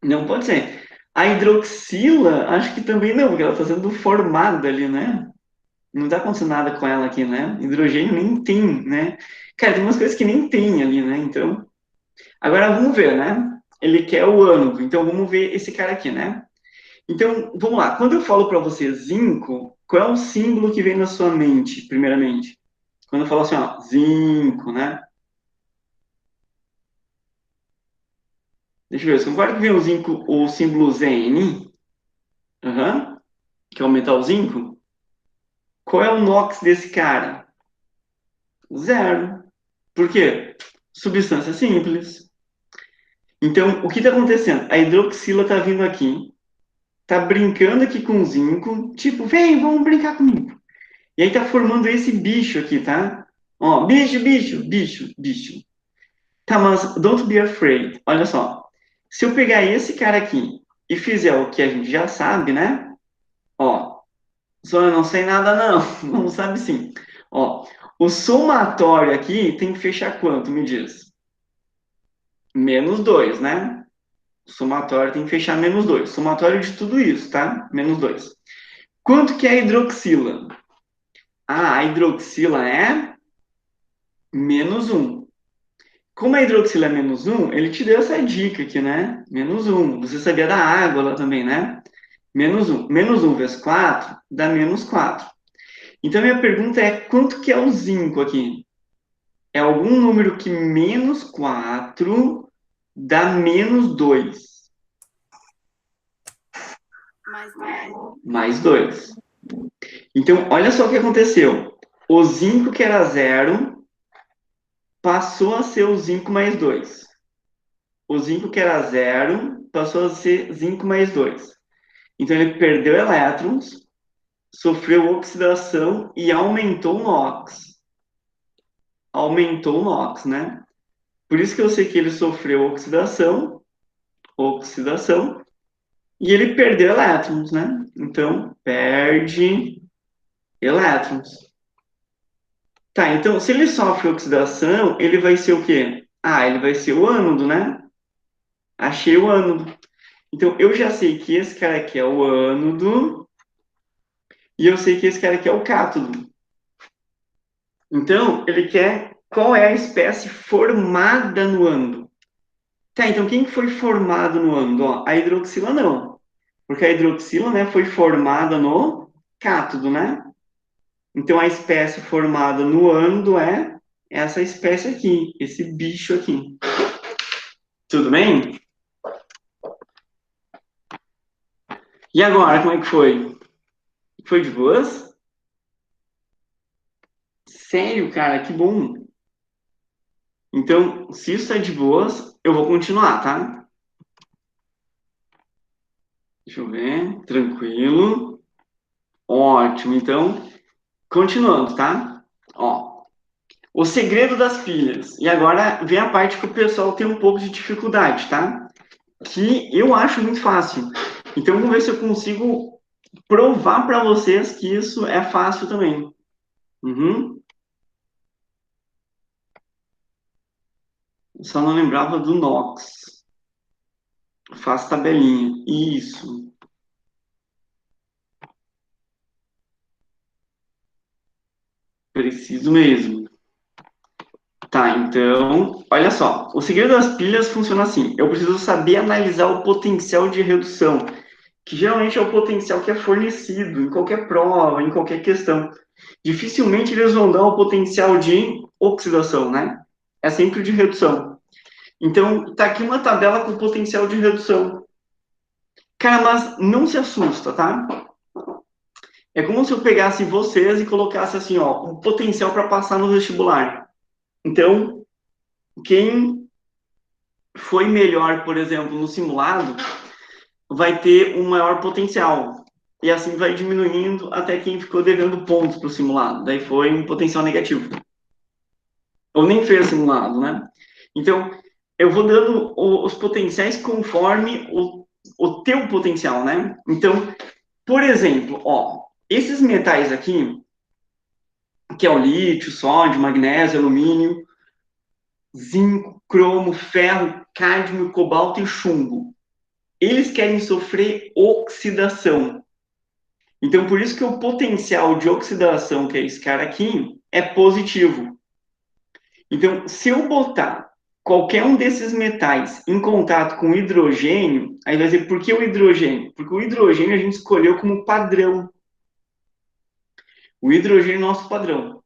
Não pode ser. A hidroxila, acho que também não, porque ela está sendo formada ali, né? Não está acontecendo nada com ela aqui, né? Hidrogênio nem tem, né? Cara, tem umas coisas que nem tem ali, né? Então, agora vamos ver, né? Ele quer o ânodo, então vamos ver esse cara aqui, né? Então, vamos lá. Quando eu falo para você zinco, qual é o símbolo que vem na sua mente, primeiramente? Quando eu falo assim, ó, zinco, né? Deixa eu ver, você concorda que vem o zinco, o símbolo Zn? Aham. Que é o metal zinco? Qual é o NOx desse cara? 0. Por quê? Substância simples. Então, o que está acontecendo? A hidroxila está vindo aqui, está brincando aqui com o zinco, tipo, vem, vamos brincar comigo. E aí está formando esse bicho aqui, tá? Ó, bicho, bicho, bicho, bicho. Tá, mas don't be afraid. Olha só. Se eu pegar esse cara aqui e fizer o que a gente já sabe, né? Ó, só eu não sei nada não. Não sabe sim. Ó, o somatório aqui tem que fechar quanto, me diz? -2, né? O somatório tem que fechar -2. Somatório de tudo isso, tá? -2. Quanto que é a hidroxila? A hidroxila é -1. Como a hidroxila é -1, ele te deu essa dica aqui, né? -1. Você sabia da água lá também, né? -1. -1 vezes 4 dá -4. Então, minha pergunta é, quanto que é o zinco aqui? É algum número que -4 dá -2. Mais 2. Então, olha só o que aconteceu. O zinco que era 0 passou a ser o zinco mais 2. O zinco que era 0 passou a ser zinco mais 2. Então, ele perdeu elétrons, sofreu oxidação e aumentou o NOx. Aumentou o NOx, né? Por isso que eu sei que ele sofreu oxidação, e ele perdeu elétrons, né? Então, perde elétrons. Tá, então, se ele sofre oxidação, ele vai ser o quê? Ele vai ser o ânodo, né? Achei o ânodo. Então, eu já sei que esse cara aqui é o ânodo, e eu sei que esse cara aqui é o cátodo. Então, ele quer qual é a espécie formada no ânodo. Tá, então quem foi formado no ânodo? Ó, a hidroxila não. Porque a hidroxila, né, foi formada no cátodo, né? Então, a espécie formada no ânodo é essa espécie aqui, esse bicho aqui. Tudo bem? E agora, como é que foi? Foi de boas? Sério, cara, que bom. Então, se isso é de boas, eu vou continuar, tá? Deixa eu ver. Tranquilo. Ótimo. Então, Continuando, tá? Ó, o segredo das pilhas. E agora vem a parte que o pessoal tem um pouco de dificuldade, tá? Que eu acho muito fácil. Então, vamos ver se eu consigo provar para vocês que isso é fácil também. Uhum. Só não lembrava do Knox. Faço tabelinha. Isso. Preciso mesmo. Tá, então, olha só. O segredo das pilhas funciona assim. Eu preciso saber analisar o potencial de redução, que geralmente é o potencial que é fornecido em qualquer prova, em qualquer questão. Dificilmente eles vão dar o potencial de oxidação, né? É sempre de redução. Então, tá aqui uma tabela com potencial de redução. Cara, mas não se assusta, tá? É como se eu pegasse vocês e colocasse assim, ó, um potencial para passar no vestibular. Então, quem foi melhor, por exemplo, no simulado, vai ter um maior potencial. E assim vai diminuindo até quem ficou devendo pontos para o simulado. Daí foi um potencial negativo. Ou nem fez simulado, né? Então, eu vou dando os potenciais conforme o teu potencial, né? Então, por exemplo, ó, esses metais aqui, que é o lítio, sódio, magnésio, alumínio, zinco, cromo, ferro, cádmio, cobalto e chumbo. Eles querem sofrer oxidação. Então, por isso que o potencial de oxidação, que é esse cara aqui, é positivo. Então, se eu botar qualquer um desses metais em contato com hidrogênio, aí vai dizer, por que o hidrogênio? Porque o hidrogênio a gente escolheu como padrão. O hidrogênio é nosso padrão.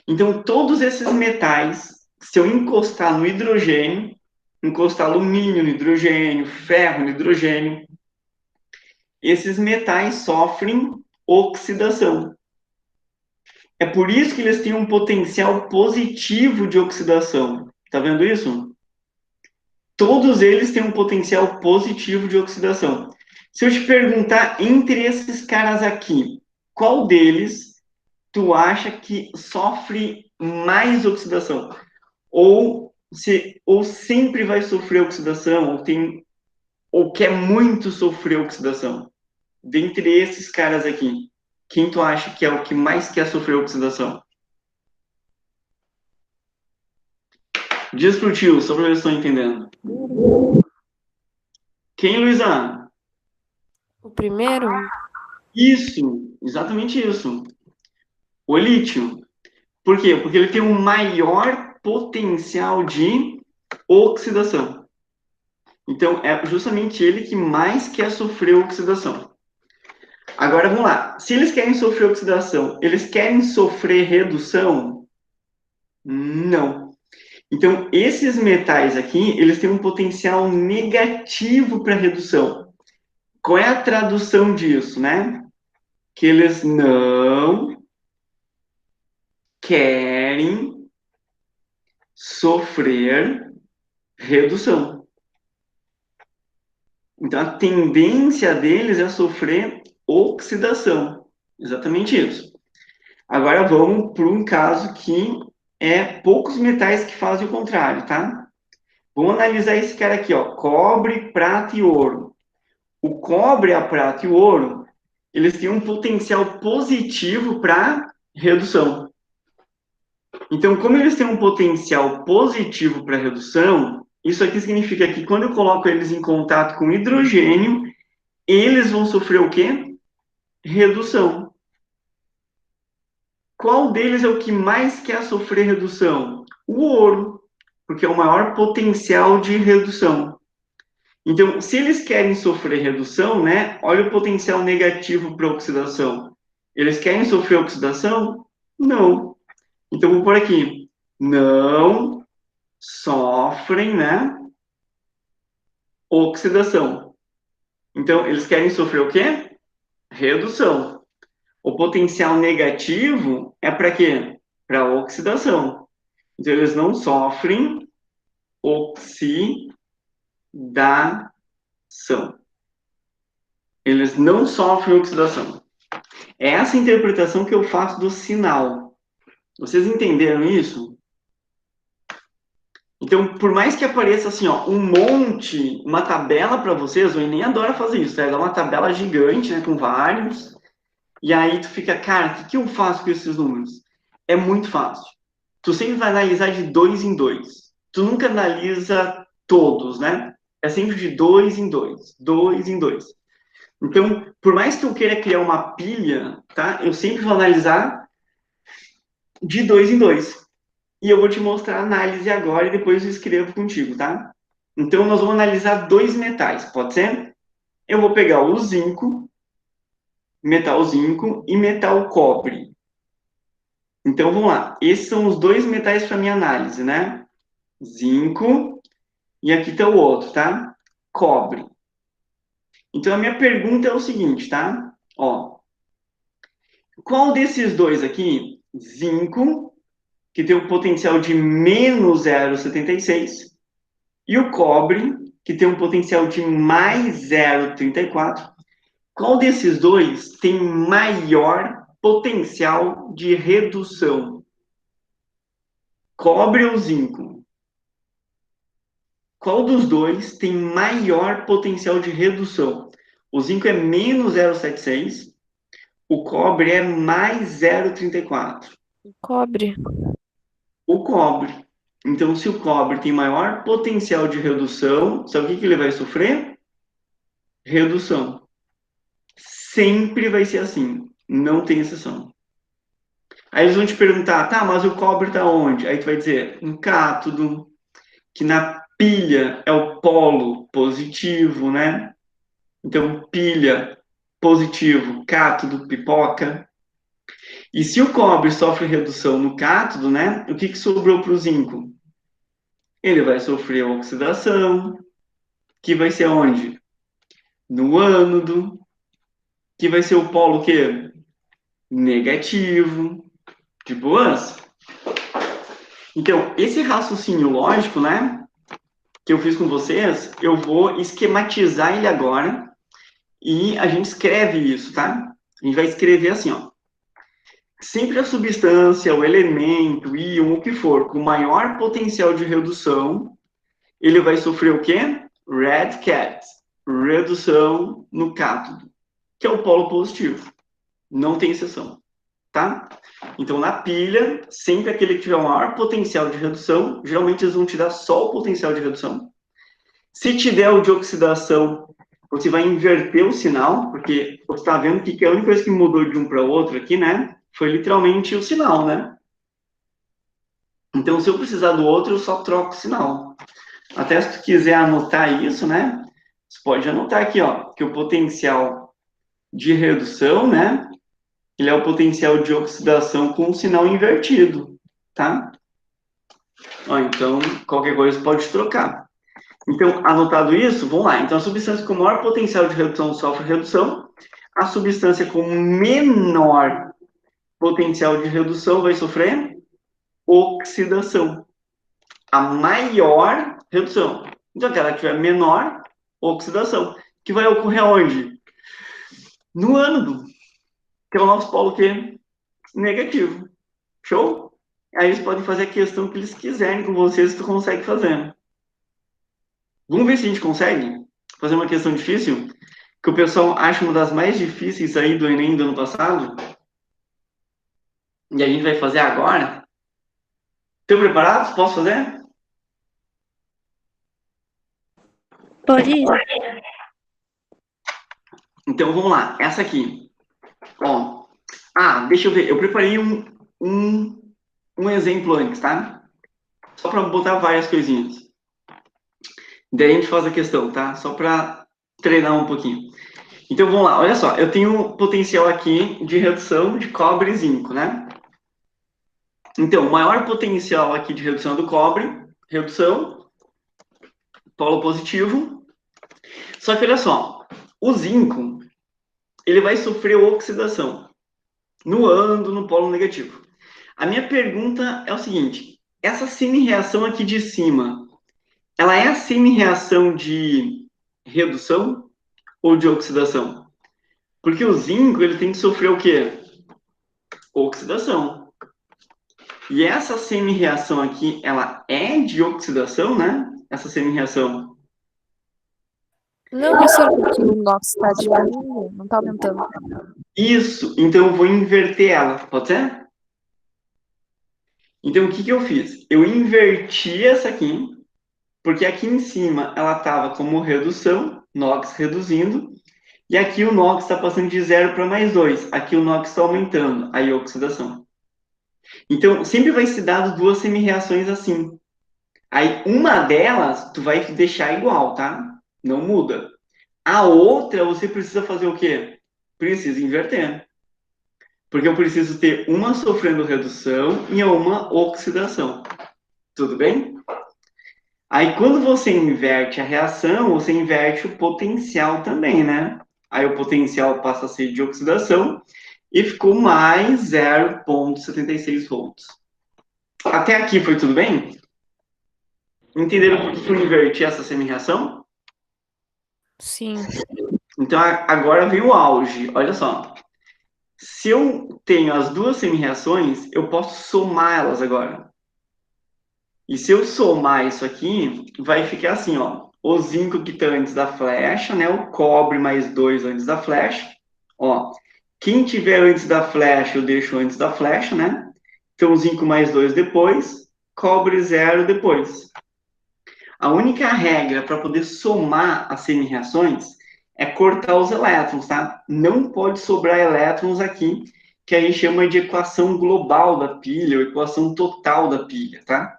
Então, todos esses metais, se eu encostar no hidrogênio, encostar alumínio no hidrogênio, ferro no hidrogênio, esses metais sofrem oxidação. É por isso que eles têm um potencial positivo de oxidação. Tá vendo isso? Todos eles têm um potencial positivo de oxidação. Se eu te perguntar entre esses caras aqui, qual deles tu acha que sofre mais oxidação? Ou sempre vai sofrer oxidação, ou quer muito sofrer oxidação? Dentre esses caras aqui, quem tu acha que é o que mais quer sofrer oxidação? Diz pro tio, só pra ver se eu estou entendendo. Quem, Luísa? O primeiro? Isso, exatamente isso. O lítio. Por quê? Porque ele tem um maior potencial de oxidação. Então, é justamente ele que mais quer sofrer oxidação. Agora, vamos lá. Se eles querem sofrer oxidação, eles querem sofrer redução? Não. Então, esses metais aqui, eles têm um potencial negativo para redução. Qual é a tradução disso, né? Que eles não querem sofrer redução. Então, a tendência deles é sofrer oxidação. Exatamente isso. Agora vamos para um caso que é poucos metais que fazem o contrário, tá? Vamos analisar esse cara aqui, ó, cobre, prata e ouro. O cobre, a prata e o ouro, eles têm um potencial positivo para redução. Então, como eles têm um potencial positivo para redução, isso aqui significa que quando eu coloco eles em contato com hidrogênio, eles vão sofrer o quê? Redução. Qual deles é o que mais quer sofrer redução? O ouro, porque é o maior potencial de redução. Então, se eles querem sofrer redução, né? Olha o potencial negativo para oxidação. Eles querem sofrer oxidação? Não. Então, vou por aqui. Não sofrem, né? Oxidação. Então, eles querem sofrer o quê? Redução. O potencial negativo é para quê? Para oxidação. Então, eles não sofrem oxidação. Eles não sofrem oxidação. É essa interpretação que eu faço do sinal. Vocês entenderam isso? Então, por mais que apareça assim, ó, um monte, uma tabela para vocês, o Enem adora fazer isso, tá? Dá uma tabela gigante, né, com vários, e aí tu fica, cara, o que eu faço com esses números? É muito fácil. Tu sempre vai analisar de 2 em 2. Tu nunca analisa todos, né? É sempre de 2 em 2, 2 em 2. Então, por mais que eu queira criar uma pilha, tá? Eu sempre vou analisar de 2 em 2. E eu vou te mostrar a análise agora e depois eu escrevo contigo, tá? Então, nós vamos analisar 2 metais, pode ser? Eu vou pegar o zinco, metal zinco e metal cobre. Então, vamos lá. Esses são os 2 metais para minha análise, né? Zinco e aqui está o outro, tá? Cobre. Então, a minha pergunta é o seguinte, tá? Ó, qual desses dois aqui, zinco, que tem o potencial de menos 0,76, e o cobre, que tem um potencial de mais 0,34, qual desses dois tem maior potencial de redução? Cobre ou zinco? Qual dos dois tem maior potencial de redução? O zinco é menos 0,76, o cobre é mais 0,34. Cobre. O cobre. Então, se o cobre tem maior potencial de redução, sabe o que ele vai sofrer? Redução. Sempre vai ser assim. Não tem exceção. Aí eles vão te perguntar, tá, mas o cobre está onde? Aí tu vai dizer, no cátodo, que na pilha é o polo positivo, né? Então, pilha, positivo, cátodo, pipoca. E se o cobre sofre redução no cátodo, né? O que sobrou para o zinco? Ele vai sofrer oxidação, que vai ser onde? No ânodo, que vai ser o polo quê? Negativo. De boas? Então, esse raciocínio lógico, né? Que eu fiz com vocês, eu vou esquematizar ele agora e a gente escreve isso, tá? A gente vai escrever assim, ó. Sempre a substância, o elemento, o íon, o que for, com maior potencial de redução, ele vai sofrer o quê? Red cat, redução no cátodo, que é o polo positivo. Não tem exceção, tá? Então, na pilha, sempre aquele que tiver o maior potencial de redução, geralmente eles vão te dar só o potencial de redução. Se te der o de oxidação, você vai inverter o sinal, porque você está vendo que a única coisa que mudou de um para o outro aqui, né? Foi literalmente o sinal, né? Então, se eu precisar do outro, eu só troco o sinal. Até se tu quiser anotar isso, né? Você pode anotar aqui, ó, que o potencial de redução, né? Ele é o potencial de oxidação com o sinal invertido, tá? Ó, então, qualquer coisa pode trocar. Então, anotado isso, vamos lá. Então, a substância com maior potencial de redução sofre redução. A substância com menor potencial de redução vai sofrer oxidação. A maior redução. Então, aquela que tiver menor oxidação. Que vai ocorrer onde? No ânodo, que é o nosso polo quê? Negativo. Show? Aí eles podem fazer a questão que eles quiserem com vocês, se tu consegue fazer. Vamos ver se a gente consegue fazer uma questão difícil, que o pessoal acha uma das mais difíceis aí do Enem do ano passado. E a gente vai fazer agora. Estão preparados? Posso fazer? Pode ir. Então, vamos lá. Essa aqui. Ó. Ah, deixa eu ver. Eu preparei um exemplo antes, tá? Só para botar várias coisinhas. Daí a gente faz a questão, tá? Só para treinar um pouquinho. Então, vamos lá. Olha só. Eu tenho potencial aqui de redução de cobre e zinco, né? Então, o maior potencial aqui de redução do cobre, redução, polo positivo. Só que olha só, o zinco, ele vai sofrer oxidação no ânodo, no polo negativo. A minha pergunta é o seguinte, essa semi-reação aqui de cima, ela é a semi-reação de redução ou de oxidação? Porque o zinco, ele tem que sofrer o quê? Oxidação. E essa semi-reação aqui, ela é de oxidação, né? Essa semi-reação. Não, professor, porque o NOx está diminuindo, não está aumentando. Isso. Então, eu vou inverter ela. Pode ser? Então, o que que eu fiz? Eu inverti essa aqui, porque aqui em cima ela estava como redução, NOx reduzindo, e aqui o NOx está passando de 0 para mais 2. Aqui o NOx está aumentando, aí oxidação. Então, sempre vai ser dado duas semi-reações assim. Aí, uma delas, tu vai deixar igual, tá? Não muda. A outra, você precisa fazer o quê? Precisa inverter. Porque eu preciso ter uma sofrendo redução e uma oxidação. Tudo bem? Aí, quando você inverte a reação, você inverte o potencial também, né? Aí, o potencial passa a ser de oxidação e ficou mais 0,76 volts. Até aqui foi tudo bem? Entenderam por que eu inverti essa semi-reação? Sim. Então, agora vem o auge. Olha só. Se eu tenho as duas semi-reações, eu posso somar elas agora. E se eu somar isso aqui, vai ficar assim, ó. O zinco que está antes da flecha, né? O cobre mais 2 antes da flecha. Ó, quem tiver antes da flecha, eu deixo antes da flecha, né? Então, zinco mais 2 depois, cobre 0 depois. A única regra para poder somar as semi-reações é cortar os elétrons, tá? Não pode sobrar elétrons aqui, que a gente chama de equação global da pilha, ou equação total da pilha, tá?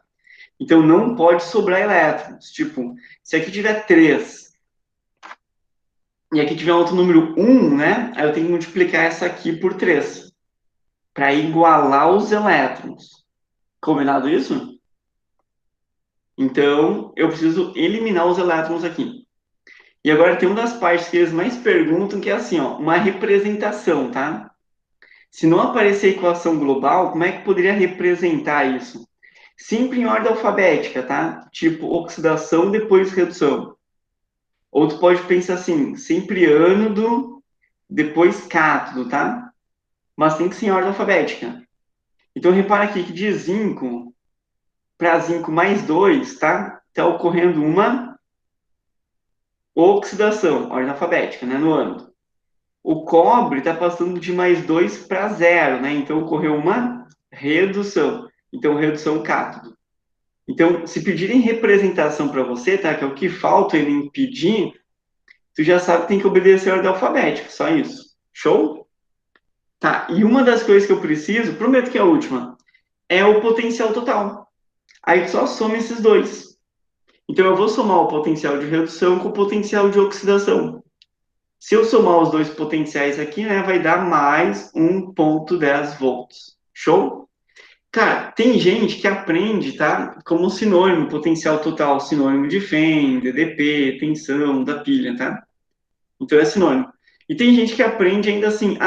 Então, não pode sobrar elétrons. Tipo, se aqui tiver 3 e aqui tiver outro número 1, né? Aí eu tenho que multiplicar essa aqui por 3 para igualar os elétrons. Combinado isso? Então, eu preciso eliminar os elétrons aqui. E agora tem uma das partes que eles mais perguntam, que é assim, ó, uma representação, tá? Se não aparecer a equação global, como é que poderia representar isso? Sempre em ordem alfabética, tá? Tipo, oxidação depois redução. Ou tu pode pensar assim, sempre ânodo, depois cátodo, tá? Mas tem que ser em ordem alfabética. Então, repara aqui que de zinco para zinco mais 2, tá? Está ocorrendo uma oxidação, ordem alfabética, né? No ânodo. O cobre está passando de mais 2 para 0, né? Então, ocorreu uma redução. Então, redução cátodo. Então, se pedirem representação para você, tá? Que é o que falta ele pedir, tu já sabe que tem que obedecer a ordem alfabética, só isso. Show? Tá, e uma das coisas que eu preciso, prometo que é a última, é o potencial total. Aí só soma esses dois. Então, eu vou somar o potencial de redução com o potencial de oxidação. Se eu somar os dois potenciais aqui, né, vai dar mais 1,10 volts. Show? Cara, tem gente que aprende, tá? Como sinônimo, potencial total, sinônimo de FEM, DDP, tensão da pilha, tá? Então é sinônimo. E tem gente que aprende ainda assim,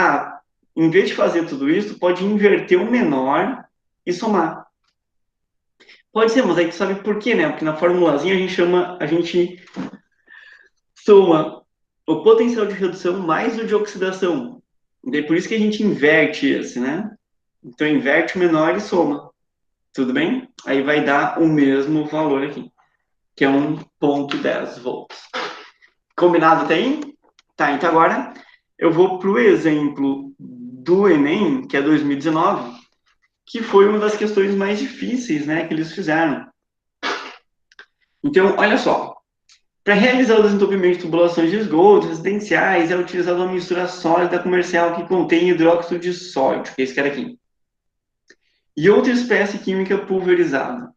em vez de fazer tudo isso, pode inverter o menor e somar. Pode ser, mas aí tu sabe por quê, né? Porque na formulazinha a gente soma o potencial de redução mais o de oxidação. E por isso que a gente inverte esse, né? Então, inverte o menor e soma. Tudo bem? Aí vai dar o mesmo valor aqui, que é 1,10 volts. Combinado até aí? Tá, então agora eu vou para o exemplo do Enem, que é 2019, que foi uma das questões mais difíceis, né, que eles fizeram. Então, olha só. Para realizar o desentupimento de tubulações de esgoto residenciais, é utilizada uma mistura sólida comercial que contém hidróxido de sódio, que é esse cara aqui, e outra espécie química pulverizada.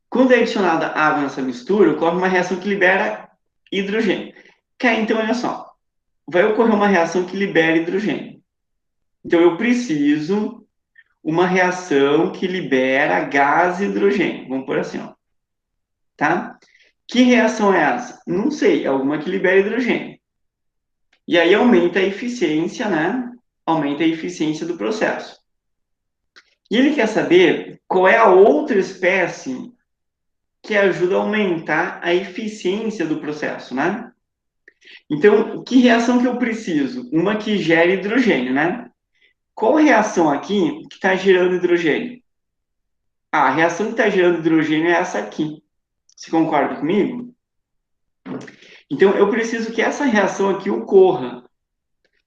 Quando é adicionada água nessa mistura, ocorre uma reação que libera hidrogênio. Então, olha só. Vai ocorrer uma reação que libera hidrogênio. Então, eu preciso uma reação que libera gás e hidrogênio. Vamos por assim, ó. Tá? Que reação é essa? Não sei, é alguma que libera hidrogênio. E aí aumenta a eficiência, né? Aumenta a eficiência do processo. E ele quer saber qual é a outra espécie que ajuda a aumentar a eficiência do processo, né? Então, que reação que eu preciso? Uma que gere hidrogênio, né? Qual reação aqui que está gerando hidrogênio? A reação que está gerando hidrogênio é essa aqui. Você concorda comigo? Então, eu preciso que essa reação aqui ocorra.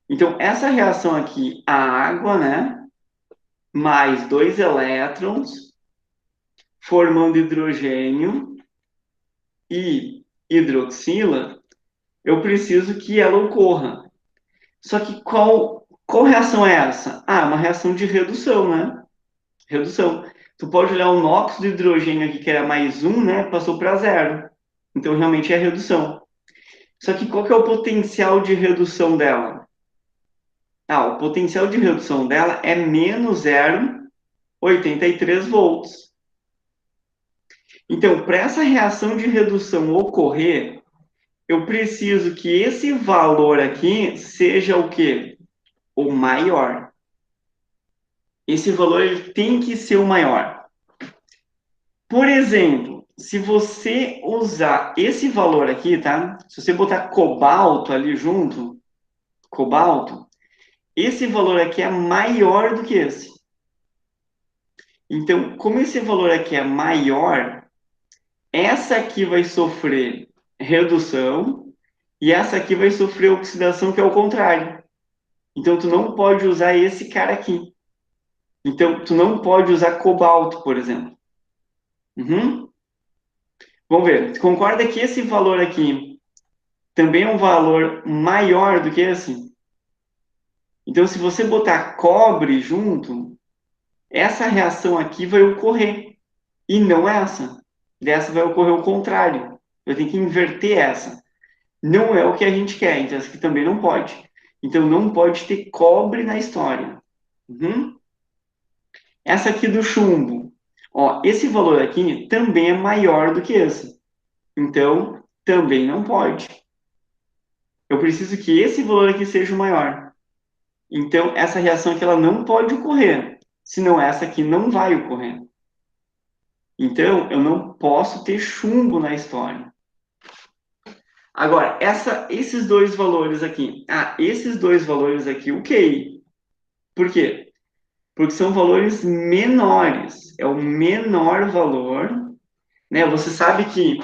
Então, essa reação aqui, a água, né? Mais 2 elétrons, formando hidrogênio e hidroxila, eu preciso que ela ocorra. Só que qual reação é essa? Ah, uma reação de redução, né? Redução. Tu pode olhar o nóxido de hidrogênio aqui, que era mais 1, né? Passou para 0. Então, realmente é redução. Só que qual que é o potencial de redução dela? Ah, o potencial de redução dela é menos 0,83 volts. Então, para essa reação de redução ocorrer, eu preciso que esse valor aqui seja o quê? O maior. Esse valor ele tem que ser o maior. Por exemplo, se você usar esse valor aqui, tá? Se você botar cobalto ali junto, cobalto, esse valor aqui é maior do que esse. Então, como esse valor aqui é maior, essa aqui vai sofrer redução e essa aqui vai sofrer oxidação, que é o contrário. Então, tu não pode usar esse cara aqui. Então, tu não pode usar cobalto, por exemplo. Uhum. Vamos ver. Tu concorda que esse valor aqui também é um valor maior do que esse? Então, se você botar cobre junto, essa reação aqui vai ocorrer. E não essa. Dessa vai ocorrer o contrário. Eu tenho que inverter essa. Não é o que a gente quer, então essa aqui também não pode. Então, não pode ter cobre na história. Uhum. Essa aqui do chumbo. Ó, esse valor aqui também é maior do que esse. Então, também não pode. Eu preciso que esse valor aqui seja o maior. Então, essa reação aqui ela não pode ocorrer. Senão, essa aqui não vai ocorrer. Então, eu não posso ter chumbo na história. Agora, esses dois valores aqui. Ah, esses dois valores aqui, ok. Por quê? Porque são valores menores. É o menor valor. Né? Você sabe que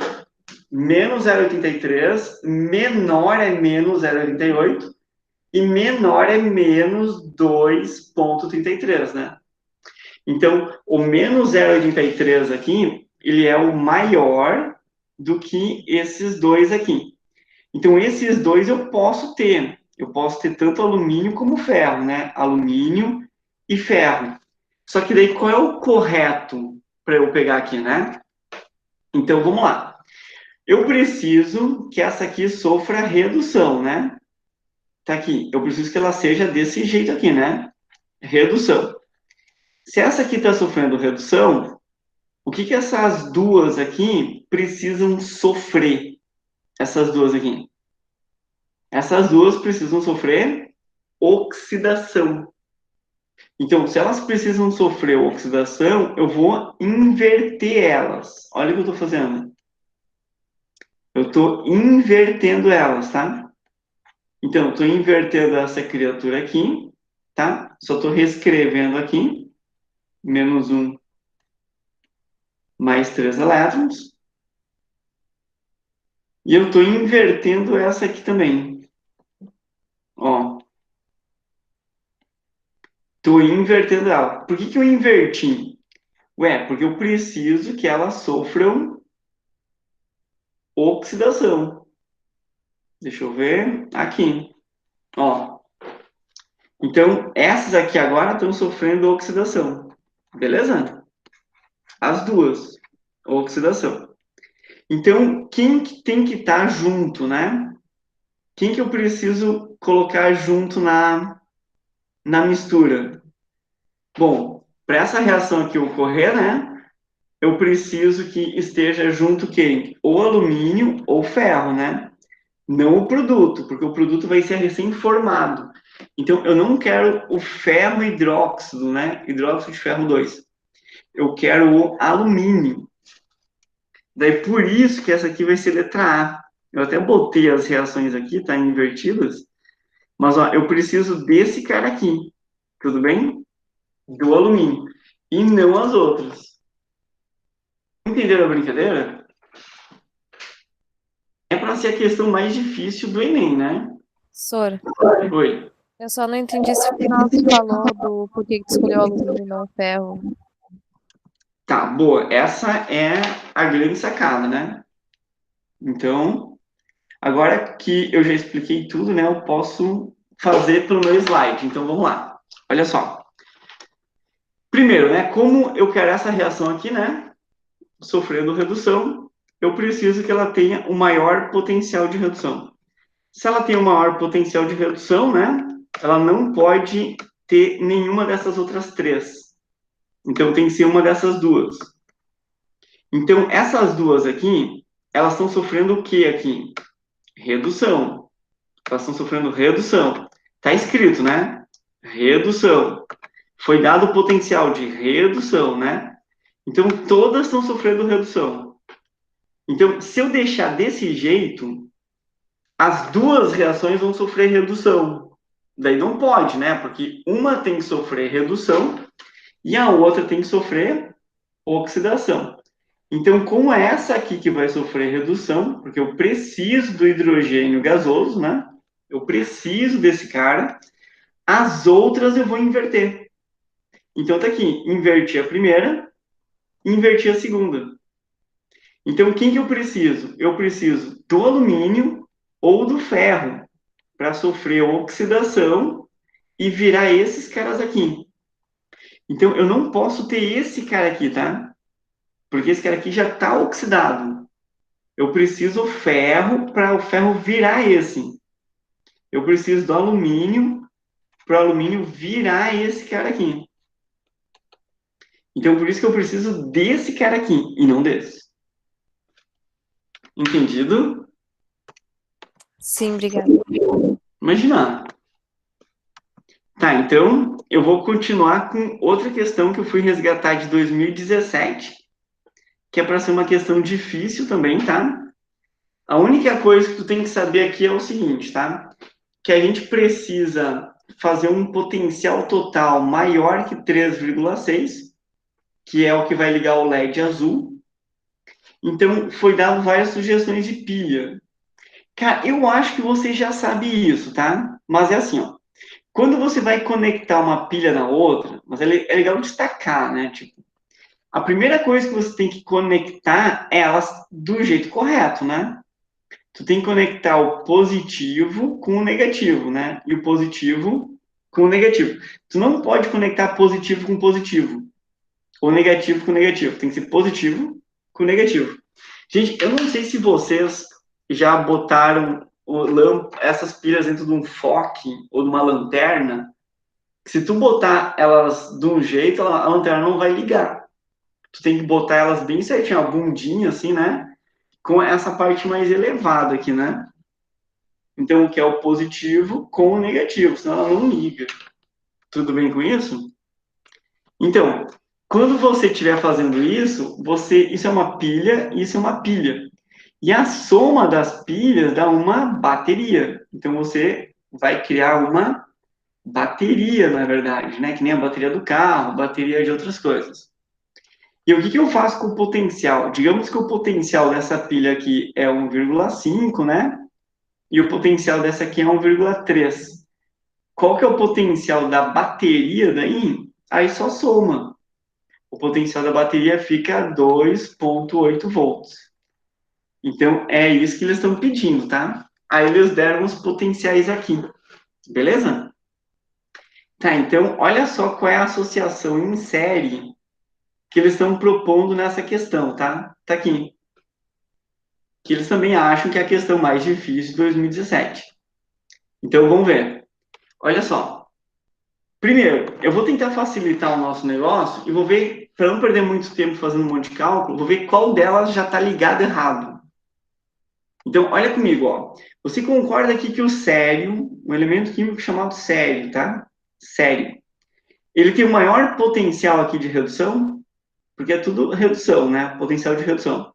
menos 0,83, menor é menos 0,88 e menor é menos 2,33, né? Então, o menos 0,83 aqui, ele é o maior do que esses dois aqui. Então, esses dois eu posso ter. Eu posso ter tanto alumínio como ferro, né? Alumínio e ferro. Só que daí, qual é o correto para eu pegar aqui, né? Então, vamos lá. Eu preciso que essa aqui sofra redução, né? Tá aqui. Eu preciso que ela seja desse jeito aqui, né? Redução. Se essa aqui está sofrendo redução, o que essas duas aqui precisam sofrer? Essas duas aqui. Essas duas precisam sofrer oxidação. Então, se elas precisam sofrer oxidação, eu vou inverter elas. Olha o que eu estou fazendo. Eu estou invertendo elas, tá? Então, estou invertendo essa criatura aqui, tá? Só estou reescrevendo aqui. Menos 1 mais 3 elétrons. E eu estou invertendo essa aqui também. Ó. Estou invertendo ela. Por que eu inverti? Ué, porque eu preciso que elas sofram oxidação. Deixa eu ver. Aqui. Ó. Então, essas aqui agora estão sofrendo oxidação. Beleza? As duas. Oxidação. Então, quem que tem que estar junto, né? Quem que eu preciso colocar junto na mistura? Bom, para essa reação aqui ocorrer, né? Eu preciso que esteja junto quem? Ou alumínio ou ferro, né? Não o produto, porque o produto vai ser recém-formado. Então, eu não quero o ferro hidróxido, né? Hidróxido de ferro 2. Eu quero o alumínio. Daí, por isso que essa aqui vai ser letra A. Eu até botei as reações aqui, tá? Invertidas. Mas, ó, eu preciso desse cara aqui. Tudo bem? Do alumínio. E não as outras. Entenderam a brincadeira? É para ser a questão mais difícil do Enem, né? Professor, Oi. eu só não entendi esse final que tu falou do porquê que tu escolheu alumínio e não ferro. Tá, boa. Essa é a grande sacada, né? Então, agora que eu já expliquei tudo, né? Eu posso fazer pelo meu slide. Então, vamos lá. Olha só. Primeiro, né? Como eu quero essa reação aqui, né? Sofrendo redução, eu preciso que ela tenha o maior potencial de redução. Se ela tem o maior potencial de redução, né? Ela não pode ter nenhuma dessas outras três. Então, tem que ser uma dessas duas. Então, essas duas aqui, elas estão sofrendo o que aqui? Redução. Elas estão sofrendo redução. Está escrito, né? Redução. Foi dado o potencial de redução, né? Então, todas estão sofrendo redução. Então, se eu deixar desse jeito, as duas reações vão sofrer redução. Daí não pode, né? Porque uma tem que sofrer redução e a outra tem que sofrer oxidação. Então, como é essa aqui que vai sofrer redução, porque eu preciso do hidrogênio gasoso, né? Eu preciso desse cara, as outras eu vou inverter. Então, tá aqui, inverti a primeira, inverti a segunda. Então, quem que eu preciso? Eu preciso do alumínio ou do ferro para sofrer oxidação e virar esses caras aqui. Então, eu não posso ter esse cara aqui, tá? Porque esse cara aqui já está oxidado. Eu preciso ferro para o ferro virar esse. Eu preciso do alumínio para o alumínio virar esse cara aqui. Então, por isso que eu preciso desse cara aqui e não desse. Entendido? Sim, obrigada. Imagina. Tá, então eu vou continuar com outra questão que eu fui resgatar de 2017, que é para ser uma questão difícil também, tá? A única coisa que tu tem que saber aqui é o seguinte, tá? Que a gente precisa fazer um potencial total maior que 3,6, que é o que vai ligar o LED azul. Então, foi dado várias sugestões de pilha. Cara, eu acho que você já sabe isso, tá? Mas é assim, ó. Quando você vai conectar uma pilha na outra, mas é legal destacar, né? Tipo, a primeira coisa que você tem que conectar é elas do jeito correto, né? Tu tem que conectar o positivo com o negativo, né? E o positivo com o negativo. Tu não pode conectar positivo com positivo. Ou negativo com negativo. Tem que ser positivo com negativo. Gente, eu não sei se vocês já botaram essas pilhas dentro de um foque ou de uma lanterna. Se tu botar elas de um jeito, a lanterna não vai ligar. Tu tem que botar elas bem certinho, a bundinha assim, né? Com essa parte mais elevada aqui, né? Então, o que é o positivo com o negativo, senão ela não liga. Tudo bem com isso? Então, quando você estiver fazendo isso, isso é uma pilha, isso é uma pilha. E a soma das pilhas dá uma bateria. Então, você vai criar uma bateria, na verdade, né? Que nem a bateria do carro, bateria de outras coisas. E o que eu faço com o potencial? Digamos que o potencial dessa pilha aqui é 1,5, né? E o potencial dessa aqui é 1,3. Qual que é o potencial da bateria daí? Aí só soma. O potencial da bateria fica 2,8 volts. Então, é isso que eles estão pedindo, tá? Aí eles deram os potenciais aqui. Beleza? Tá, então, olha só qual é a associação em série que eles estão propondo nessa questão, tá? Tá aqui. Que eles também acham que é a questão mais difícil de 2017. Então, vamos ver. Olha só. Primeiro, eu vou tentar facilitar o nosso negócio e vou ver, para não perder muito tempo fazendo um monte de cálculo, vou ver qual delas já está ligado errado. Então, olha comigo, ó. Você concorda aqui que o sério, um elemento químico chamado sério, tá? Sério. Ele tem o maior potencial aqui de redução, porque é tudo redução, né? Potencial de redução.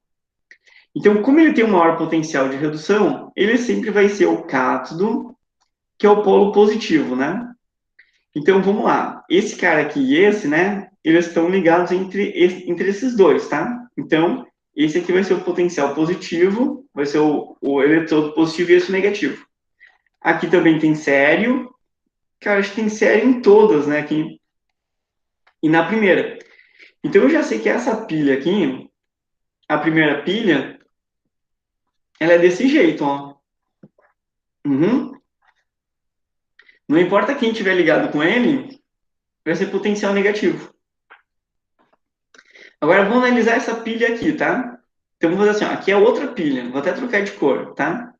Então, como ele tem um maior potencial de redução, ele sempre vai ser o cátodo, que é o polo positivo, né? Então, vamos lá. Esse cara aqui e esse, né? Eles estão ligados entre esses dois, tá? Então, esse aqui vai ser o potencial positivo, vai ser o eletrodo positivo e esse o negativo. Aqui também tem sério. Cara, acho que tem sério em todas, né? Aqui. E na primeira. Então, eu já sei que essa pilha aqui, a primeira pilha, ela é desse jeito, ó. Uhum. Não importa quem tiver ligado com ele, vai ser potencial negativo. Agora, vamos analisar essa pilha aqui, tá? Então, vamos fazer assim, ó, aqui é outra pilha. Vou até trocar de cor, tá?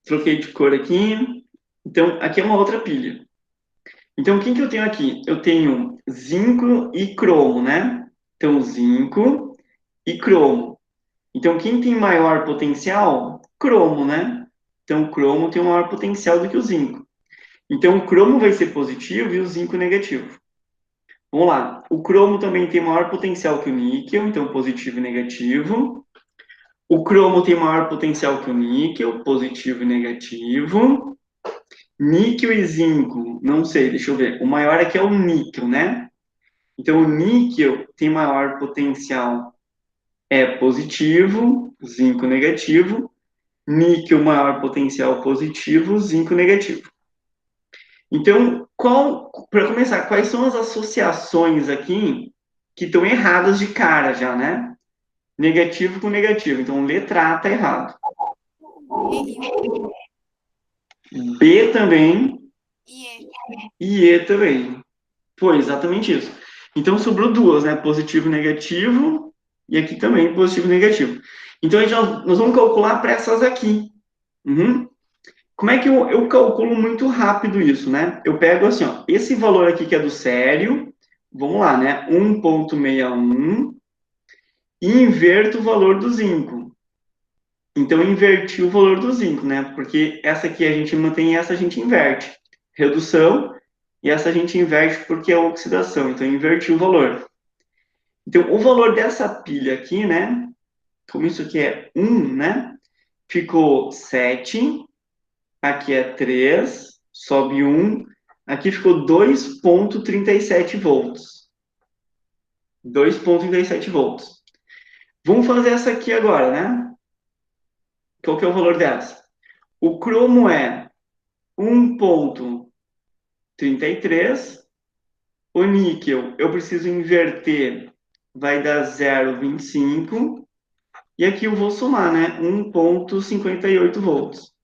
Troquei de cor aqui. Então, aqui é uma outra pilha. Então, quem que eu tenho aqui? Eu tenho zinco e cromo, né? Então, zinco e cromo. Então, quem tem maior potencial? Cromo, né? Então, o cromo tem um maior potencial do que o zinco. Então, o cromo vai ser positivo e o zinco negativo. Vamos lá. O cromo também tem maior potencial que o níquel, então positivo e negativo. O cromo tem maior potencial que o níquel, positivo e negativo. Níquel e zinco, não sei, deixa eu ver. O maior aqui é o níquel, né? Então, o níquel tem maior potencial, é positivo, zinco negativo. Níquel, maior potencial positivo, zinco negativo. Então, para começar, quais são as associações aqui que estão erradas de cara já, né? Negativo com negativo. Então, letra A está errado. B também. E E também. Foi exatamente isso. Então, sobrou duas, né? Positivo e negativo. E aqui também, positivo e negativo. Então, nós vamos calcular para essas aqui. Uhum. Como é que eu calculo muito rápido isso, né? Eu pego assim, ó, esse valor aqui que é do sério, vamos lá, né? 1,61 e inverto o valor do zinco. Então, eu inverti o valor do zinco, né? Porque essa aqui a gente mantém e essa a gente inverte. Redução, e essa a gente inverte porque é oxidação. Então, eu inverti o valor. Então, o valor dessa pilha aqui, né? Como isso aqui é 1, né? Ficou 7. Aqui é 3, sobe 1. Aqui ficou 2,37 volts. 2,37 volts. Vamos fazer essa aqui agora, né? Qual que é o valor dessa? O cromo é 1,33. O níquel, eu preciso inverter, vai dar 0,25. E aqui eu vou somar, né? 1,58 volts.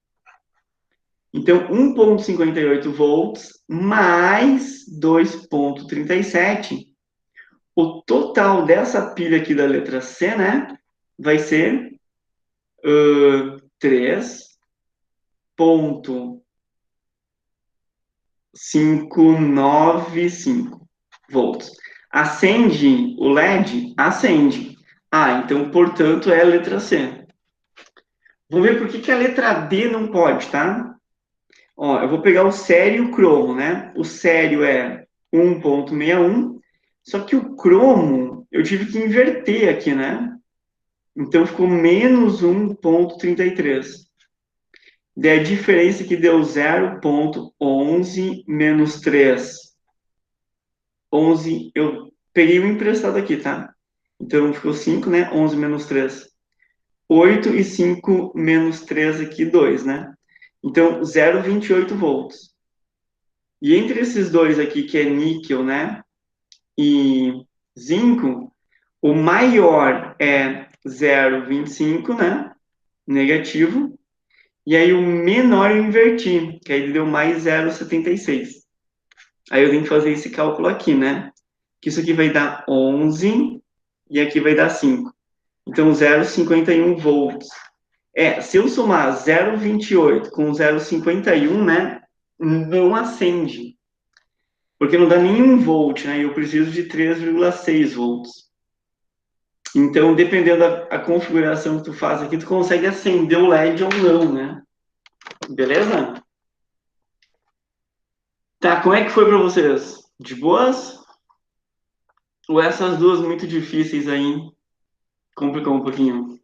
Então, 1,58 volts mais 2,37, o total dessa pilha aqui da letra C, né, vai ser 3,595 volts. Acende o LED? Acende. Ah, então, portanto, é a letra C. Vamos ver por que a letra D não pode, tá? Ó, eu vou pegar o sério e o cromo, né? O sério é 1,61, só que o cromo eu tive que inverter aqui, né? Então ficou menos 1,33. Daí a diferença que deu 0,11 menos 3. 11, eu peguei o emprestado aqui, tá? Então ficou 5, né? 11 menos 3. 8 e 5 menos 3 aqui, 2, né? Então, 0,28 volts. E entre esses dois aqui, que é níquel, né? E zinco, o maior é 0,25, né? Negativo. E aí o menor eu inverti, que aí deu mais 0,76. Aí eu tenho que fazer esse cálculo aqui, né? Que isso aqui vai dar 11 e aqui vai dar 5. Então, 0,51 volts. Se eu somar 0,28 com 0,51, né, não acende. Porque não dá nenhum volt, né? E eu preciso de 3,6 volts. Então, dependendo da configuração que tu faz aqui, tu consegue acender o LED ou não, né? Beleza? Tá, como é que foi para vocês? De boas? Ou essas duas muito difíceis aí complicou um pouquinho?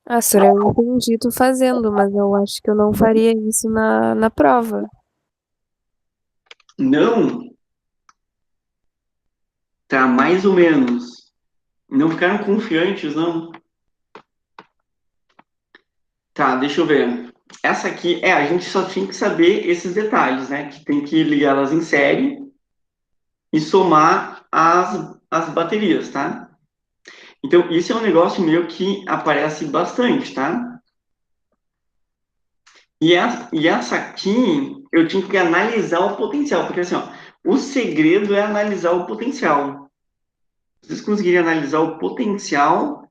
Ah, senhora, eu entendi tu fazendo, mas eu acho que eu não faria isso na prova. Não, tá, mais ou menos. Não ficaram confiantes, não? Tá, deixa eu ver. Essa aqui, a gente só tinha que saber esses detalhes, né? Que tem que ligá-las em série e somar as baterias, tá? Então, isso é um negócio meu que aparece bastante, tá? E essa aqui, eu tinha que analisar o potencial, porque assim, ó, o segredo é analisar o potencial. Se vocês conseguirem analisar o potencial,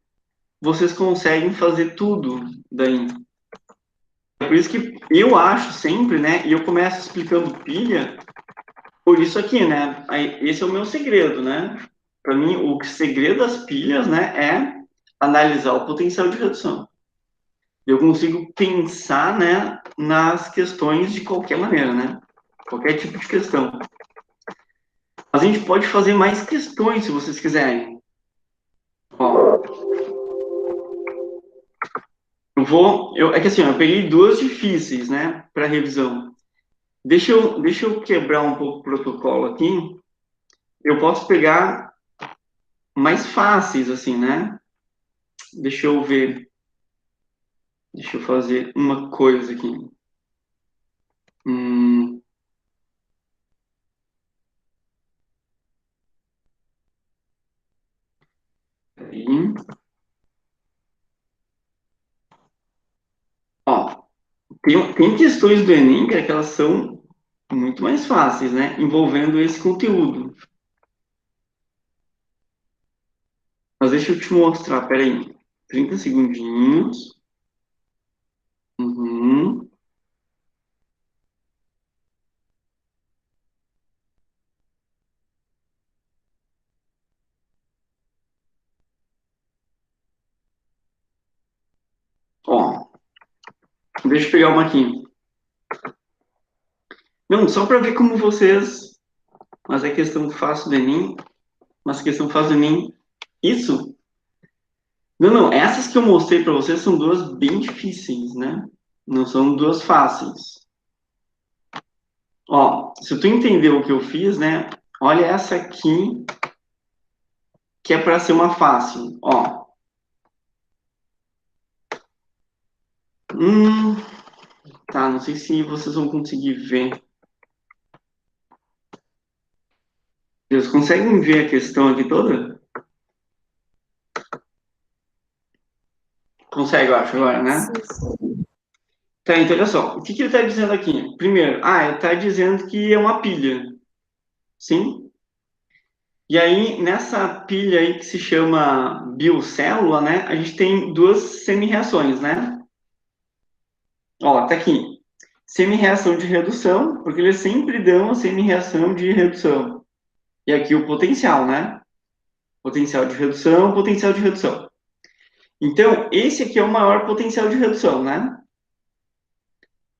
vocês conseguem fazer tudo daí. É por isso que eu acho sempre, né? E eu começo explicando pilha por isso aqui, né? Esse é o meu segredo, né? Para mim, o segredo das pilhas, né, é analisar o potencial de redução. Eu consigo pensar, né, nas questões de qualquer maneira, né? Qualquer tipo de questão. A gente pode fazer mais questões, se vocês quiserem. Ó, é que assim, eu peguei duas difíceis, né, para revisão. Deixa eu quebrar um pouco o protocolo aqui. Eu posso pegar mais fáceis, assim, né? Deixa eu ver. Deixa eu fazer uma coisa aqui. Hum, peraí. Ó, tem questões do Enem, cara, que elas são muito mais fáceis, né? Envolvendo esse conteúdo. Mas deixa eu te mostrar, peraí. 30 segundinhos. Uhum. Ó, deixa eu pegar uma aqui. Não, só para ver como vocês. Mas é questão fácil do Enem. Mas questão fácil do Enem. Isso? Não, não. Essas que eu mostrei para vocês são duas bem difíceis, né? Não são duas fáceis. Ó, se tu entendeu o que eu fiz, né? Olha essa aqui, que é para ser uma fácil. Ó. Hum, tá, não sei se vocês vão conseguir ver. Vocês conseguem ver a questão aqui toda? Consegue, eu acho, agora, né? Sim. Tá, então olha só. O que que ele está dizendo aqui? Primeiro, ele está dizendo que é uma pilha. Sim? E aí, nessa pilha aí que se chama biocélula, né? A gente tem duas semi-reações, né? Ó, tá aqui. Semi-reação de redução, porque eles sempre dão a semi-reação de redução. E aqui o potencial, né? Potencial de redução, potencial de redução. Então, esse aqui é o maior potencial de redução, né?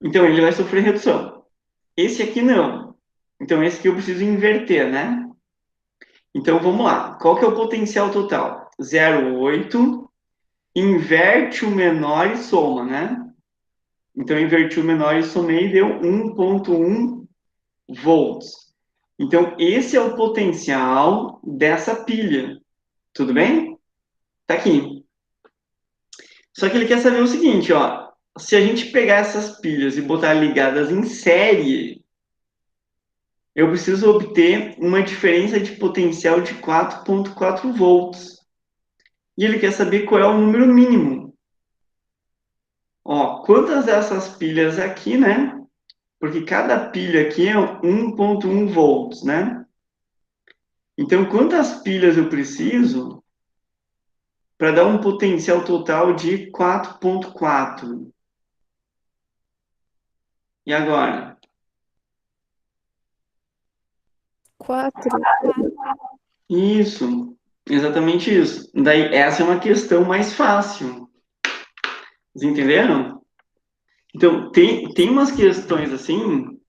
Então, ele vai sofrer redução. Esse aqui não. Então, esse aqui eu preciso inverter, né? Então, vamos lá. Qual que é o potencial total? 0,8. Inverte o menor e soma, né? Então, inverti o menor e somei e deu 1,1 volts. Então, esse é o potencial dessa pilha. Tudo bem? Tá aqui. Só que ele quer saber o seguinte, ó. Se a gente pegar essas pilhas e botar ligadas em série, eu preciso obter uma diferença de potencial de 4,4 volts. E ele quer saber qual é o número mínimo. Ó, quantas dessas pilhas aqui, né? Porque cada pilha aqui é 1,1 volts, né? Então, quantas pilhas eu preciso para dar um potencial total de 4,4? E agora? 4. Isso, exatamente isso. Daí, essa é uma questão mais fácil. Vocês entenderam? Então, tem umas questões assim.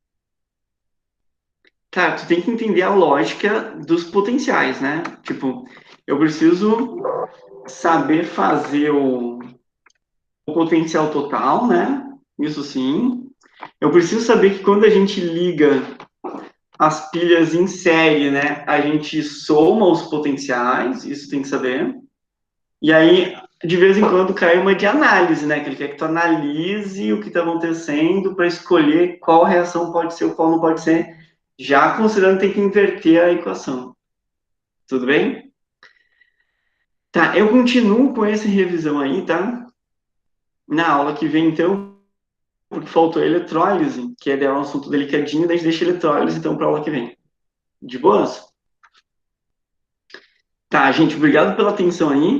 Cara, tu tem que entender a lógica dos potenciais, né? Tipo, eu preciso saber fazer o potencial total, né? Isso sim. Eu preciso saber que quando a gente liga as pilhas em série, né, a gente soma os potenciais, isso tem que saber. E aí, de vez em quando, cai uma de análise, né? Que ele quer que tu analise o que está acontecendo para escolher qual reação pode ser ou qual não pode ser, já considerando que tem que inverter a equação. Tudo bem? Tá, eu continuo com essa revisão aí, tá? Na aula que vem, então, porque faltou eletrólise, que é um assunto delicadinho, daí a gente deixa eletrólise, então, para a aula que vem. De boas? Tá, gente, obrigado pela atenção aí.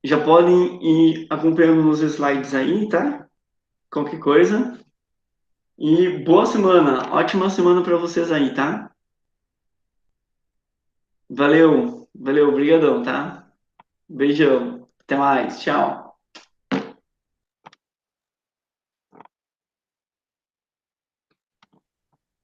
Já podem ir acompanhando nos slides aí, tá? Qualquer coisa. E boa semana, ótima semana para vocês aí, tá? Valeu, valeu, obrigadão, tá? Beijão, até mais, tchau.